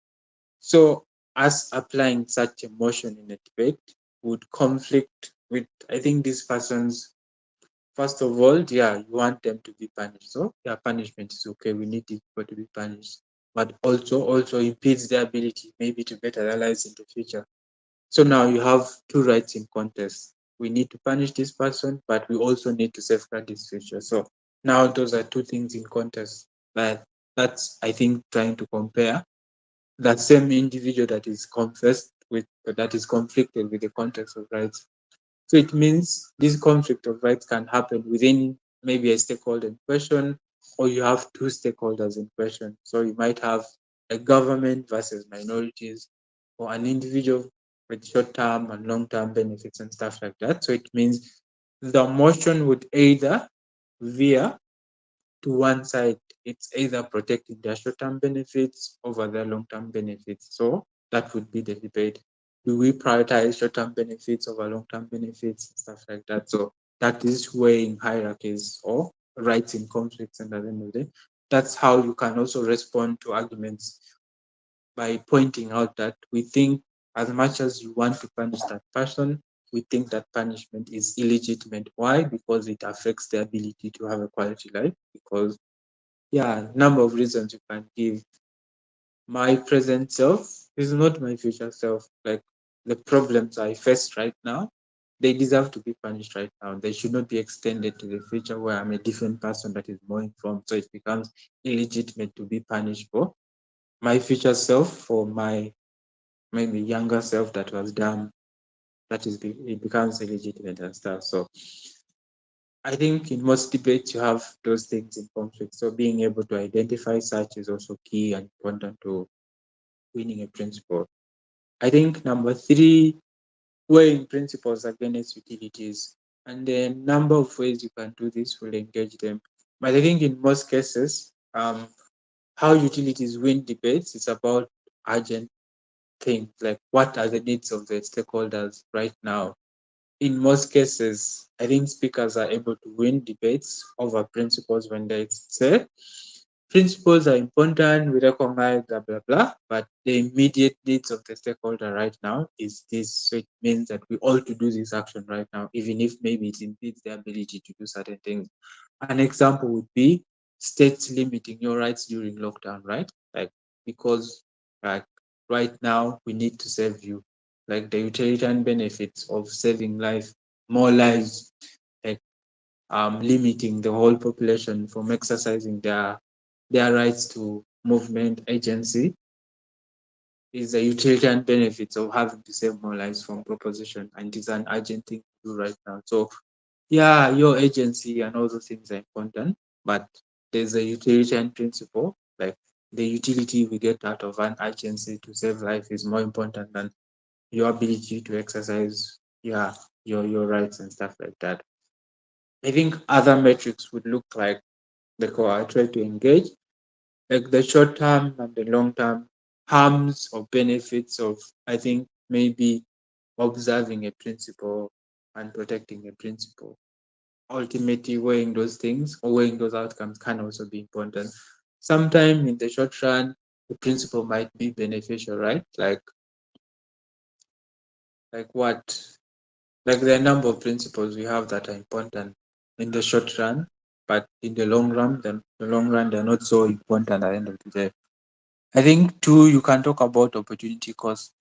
So us applying such emotion in a debate would conflict with, I think, these persons. First of all, yeah, you want them to be punished. So yeah, punishment is okay. We need people to be punished. But also impedes their ability maybe to better their lives in the future. So now you have two rights in contest. We need to punish this person, but we also need to safeguard this future. So now those are two things in contest. But that's, I think, trying to compare that same individual that is confessed with, that is conflicted with the context of rights. So it means this conflict of rights can happen within maybe a stakeholder in question, or you have two stakeholders in question. So you might have a government versus minorities, or an individual with short-term and long-term benefits and stuff like that. So it means the motion would either veer to one side. It's either protecting their short-term benefits over their long-term benefits. So that would be the debate. Do we prioritize short-term benefits over long-term benefits and stuff like that? So that is weighing hierarchies or rights in conflicts, and at the end of the day, that's how you can also respond to arguments by pointing out that we think as much as you want to punish that person, we think that punishment is illegitimate. Why? Because it affects the ability to have a quality life. Because yeah, number of reasons you can give. My present self is not my future self. Like the problems I face right now, they deserve to be punished right now. They should not be extended to the future where I'm a different person that is more informed. So it becomes illegitimate to be punished for my future self, for my maybe younger self that was done. That is, it becomes illegitimate and stuff. So I think in most debates you have those things in conflict. So being able to identify such is also key and important to winning a principle. I think number three, weighing principles against utilities. And the number of ways you can do this will engage them. But I think in most cases, how utilities win debates is about urgent things, like what are the needs of the stakeholders right now. In most cases, I think speakers are able to win debates over principles when they say principles are important, we recognize blah blah blah, but the immediate needs of the stakeholder right now is this. So it means that we all to do this action right now, even if maybe it impedes their ability to do certain things. An example would be states limiting your rights during lockdown, right? Like because like right now we need to save you. Like the utilitarian benefits of saving life, more lives, like limiting the whole population from exercising their rights to movement agency is the utilitarian benefits of having to save more lives from proposition, and it's an urgent thing to do right now. So yeah, your agency and all those things are important, but there's a utilitarian principle, like the utility we get out of an agency to save life is more important than your ability to exercise your rights and stuff like that. I think other metrics would look like the core I try to engage, like the short term and the long term harms or benefits of, I think, maybe observing a principle and protecting a principle. Ultimately, weighing those things or weighing those outcomes can also be important. Sometimes in the short run, the principle might be beneficial, right? Like what? Like there are a number of principles we have that are important in the short run, but in the long run, they're not so important at the end of the day. I think too, you can talk about opportunity cost.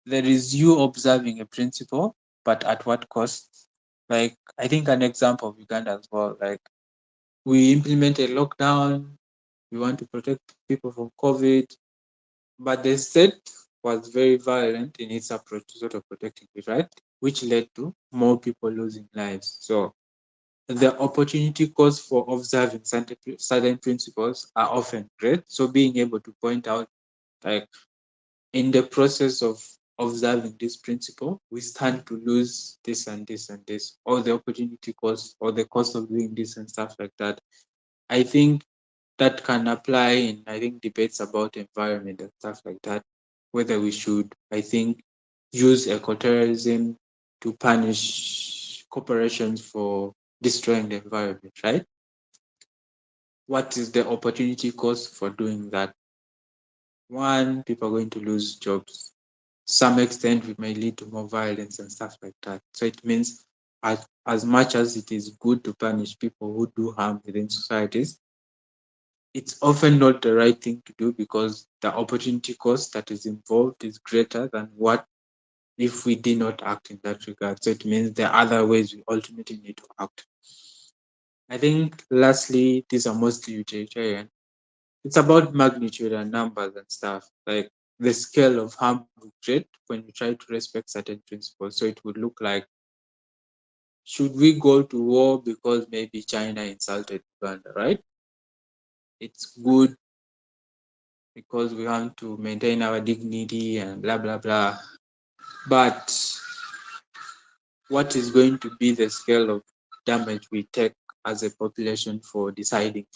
There is you observing a principle, but at what cost? Like I think an example of Uganda as well. Like we implement a lockdown, we want to protect people from COVID, but the state was very violent in its approach to sort of protecting it, right? Which led to more people losing lives. So the opportunity cost for observing certain principles are often great. So being able to point out, like in the process of observing this principle, we stand to lose this and this and this, or the opportunity cost, or the cost of doing this and stuff like that. I think that can apply in, I think, debates about environment and stuff like that, whether we should, I think, use eco-terrorism to punish corporations for destroying the environment, right? What is the opportunity cost for doing that? One, people are going to lose jobs. Some extent, it may lead to more violence and stuff like that. So it means as much as it is good to punish people who do harm within societies, it's often not the right thing to do because the opportunity cost that is involved is greater than what if we did not act in that regard. So it means there are other ways we ultimately need to act. I think lastly, these are mostly utilitarian. It's about magnitude and numbers and stuff, like the scale of harm we create when we try to respect certain principles. So it would look like, should we go to war because maybe China insulted Uganda, right? It's good because we want to maintain our dignity and blah, blah, blah. But what is going to be the scale of damage we take as a population for deciding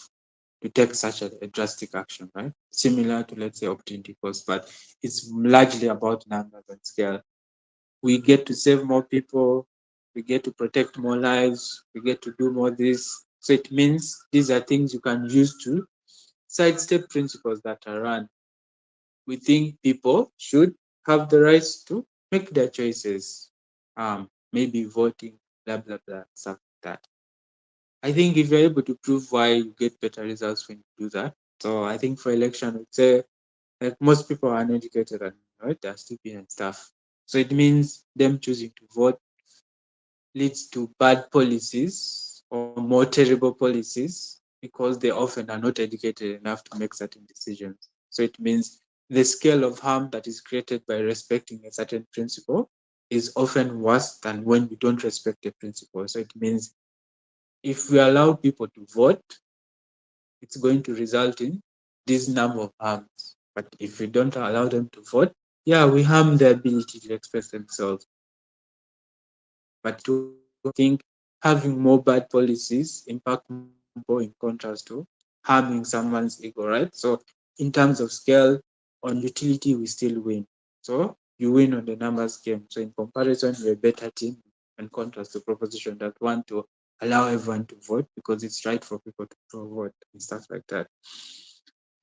to take such a drastic action, right? Similar to, let's say, opportunity cost, but it's largely about numbers and scale. We get to save more people, we get to protect more lives, we get to do more this. So it means these are things you can use to sidestep principles that are run. We think people should have the rights to make their choices, maybe voting, blah, blah, blah, stuff like that. I think if you're able to prove why, you get better results when you do that. So I think for election, I'd say like most people are uneducated and right, they're stupid and stuff. So it means them choosing to vote leads to bad policies or more terrible policies because they often are not educated enough to make certain decisions. So it means the scale of harm that is created by respecting a certain principle is often worse than when we don't respect the principle. So it means if we allow people to vote, it's going to result in this number of harms. But if we don't allow them to vote, yeah, we harm their ability to express themselves. But to think having more bad policies impact more people in contrast to harming someone's ego, right? So in terms of scale, on utility, we still win. So you win on the numbers game. So in comparison, you're a better team in contrast to proposition that want to allow everyone to vote because it's right for people to vote and stuff like that.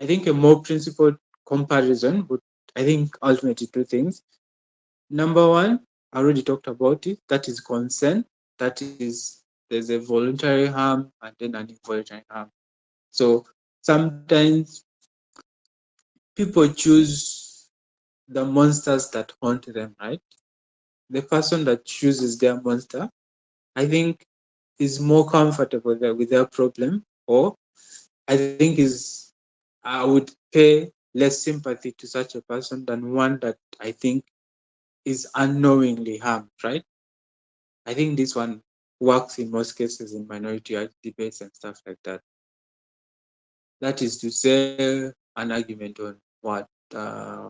I think a more principled comparison would, I think, ultimately two things. Number one, I already talked about it. That is consent. That is, there's a voluntary harm and then an involuntary harm. So sometimes people choose the monsters that haunt them, right? The person that chooses their monster, I think, is more comfortable with their problem, or I think I would pay less sympathy to such a person than one that I think is unknowingly harmed, right? I think this one works in most cases in minority debates and stuff like that. That is to say, an argument on what I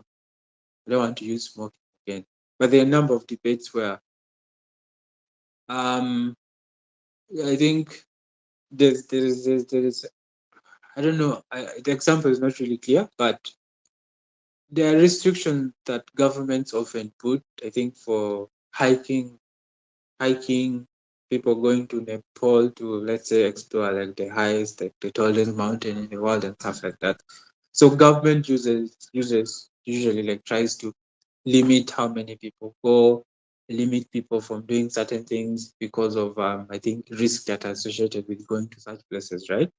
don't want to use smoking again, but there are a number of debates where um, I think there's I don't know, the example is not really clear, but there are restrictions that governments often put. I think for hiking, people going to Nepal to, let's say, explore like the highest, like the tallest mountain in the world and stuff like that. So government uses usually like tries to limit how many people go, limit people from doing certain things because of I think risk that are associated with going to such places, right?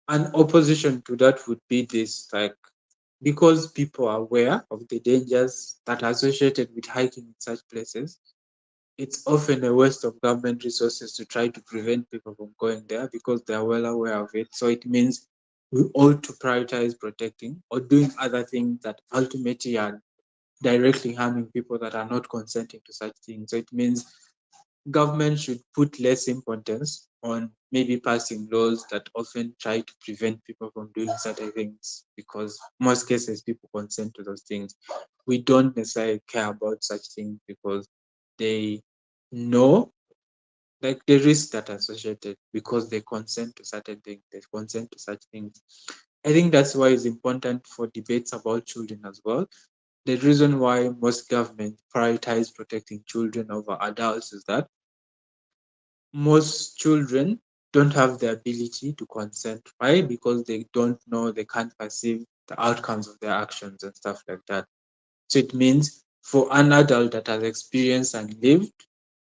An opposition to that would be this, like, because people are aware of the dangers that are associated with hiking in such places, it's often a waste of government resources to try to prevent people from going there because they are well aware of it. So it means we ought to prioritize protecting or doing other things that ultimately are directly harming people that are not consenting to such things. So it means government should put less importance on maybe passing laws that often try to prevent people from doing certain things because most cases people consent to those things. We don't necessarily care about such things because they know like the risks that are associated because they consent to certain things, they consent to such things. I think that's why it's important for debates about children as well. The reason why most governments prioritize protecting children over adults is that most children don't have the ability to consent. Why? Because they don't know, they can't perceive the outcomes of their actions and stuff like that. So it means for an adult that has experienced and lived,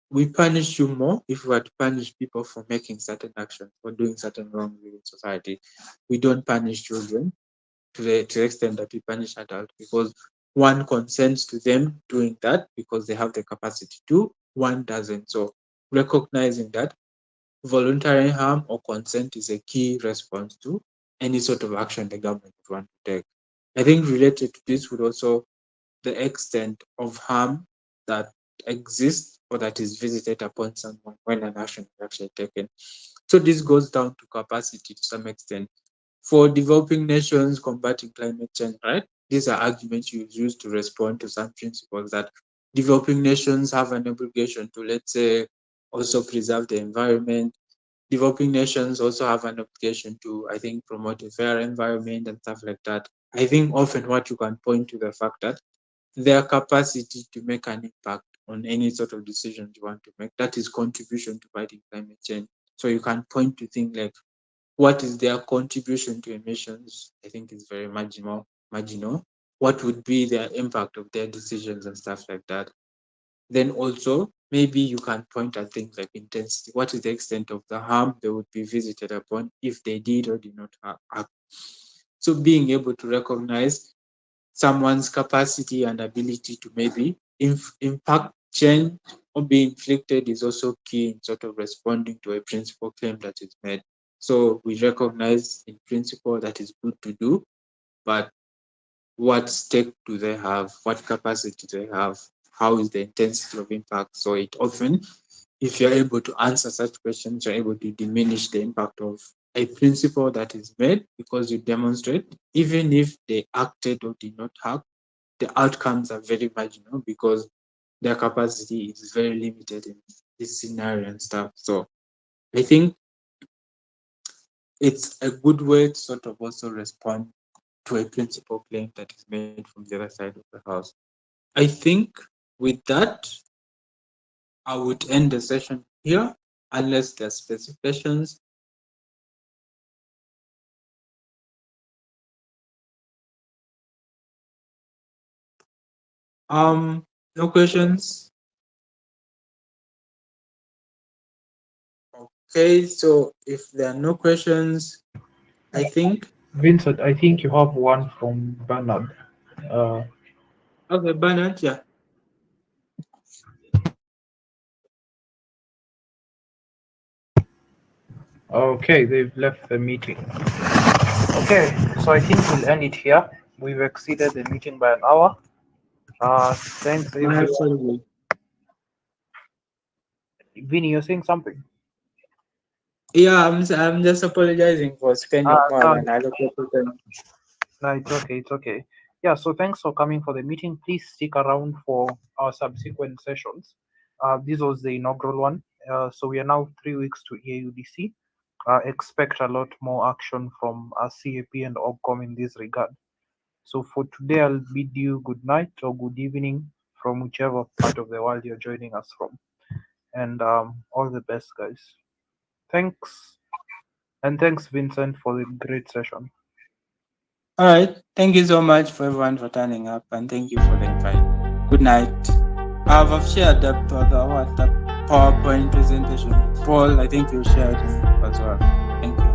we punish you more if we were to punish people for making certain actions or doing certain wrong in society. We don't punish children to the extent that we punish adults because one consents to them doing that because they have the capacity to, one doesn't. So recognizing that voluntary harm or consent is a key response to any sort of action the government would want to take. I think related to this would also the extent of harm that exists or that is visited upon someone when an action is actually taken. So this goes down to capacity to some extent. For developing nations combating climate change, right? These are arguments you use to respond to some principles that developing nations have an obligation to, let's say, also preserve the environment. Developing nations also have an obligation to, I think, promote a fair environment and stuff like that. I think often what you can point to the fact that their capacity to make an impact on any sort of decisions you want to make, that is contribution to fighting climate change. So you can point to things like what is their contribution to emissions? I think it's very marginal. What would be their impact of their decisions and stuff like that? Then also, maybe you can point at things like intensity. What is the extent of the harm they would be visited upon if they did or did not act? So being able to recognize someone's capacity and ability to maybe impact change or be inflicted is also key in sort of responding to a principal claim that is made. So we recognize in principle that is good to do, but what stake do they have? What capacity do they have? How is the intensity of impact? So it often, if you're able to answer such questions, you're able to diminish the impact of a principle that is made because you demonstrate, even if they acted or did not act, the outcomes are very marginal because their capacity is very limited in this scenario and stuff. So I think it's a good way to sort of also respond to a principal claim that is made from the other side of the house. I think with that, I would end the session here unless there's specific questions. No questions. Okay, so if there are no questions, I think. Vincent, I think you have one from Bernard. Okay, Bernard, yeah. Okay, they've left the meeting. Okay, so I think we'll end it here. We've exceeded the meeting by an hour. Thanks everyone. Absolutely. Vinny, you're saying something? Yeah, I'm just apologizing for spending more No, than allocated time. no, it's okay, it's okay. Yeah, so thanks for coming for the meeting. Please stick around for our subsequent sessions. This was the inaugural one. So we are now 3 weeks to EAUDC. Expect a lot more action from CAP and OPCOM in this regard. So for today, I'll bid you good night or good evening from whichever part of the world you're joining us from. And all the best, guys. Thanks. And thanks, Vincent, for the great session. All right. Thank you so much for everyone for turning up, and thank you for the invite. Good night. I've shared the PowerPoint presentation. Paul, I think you shared it as well. Thank you.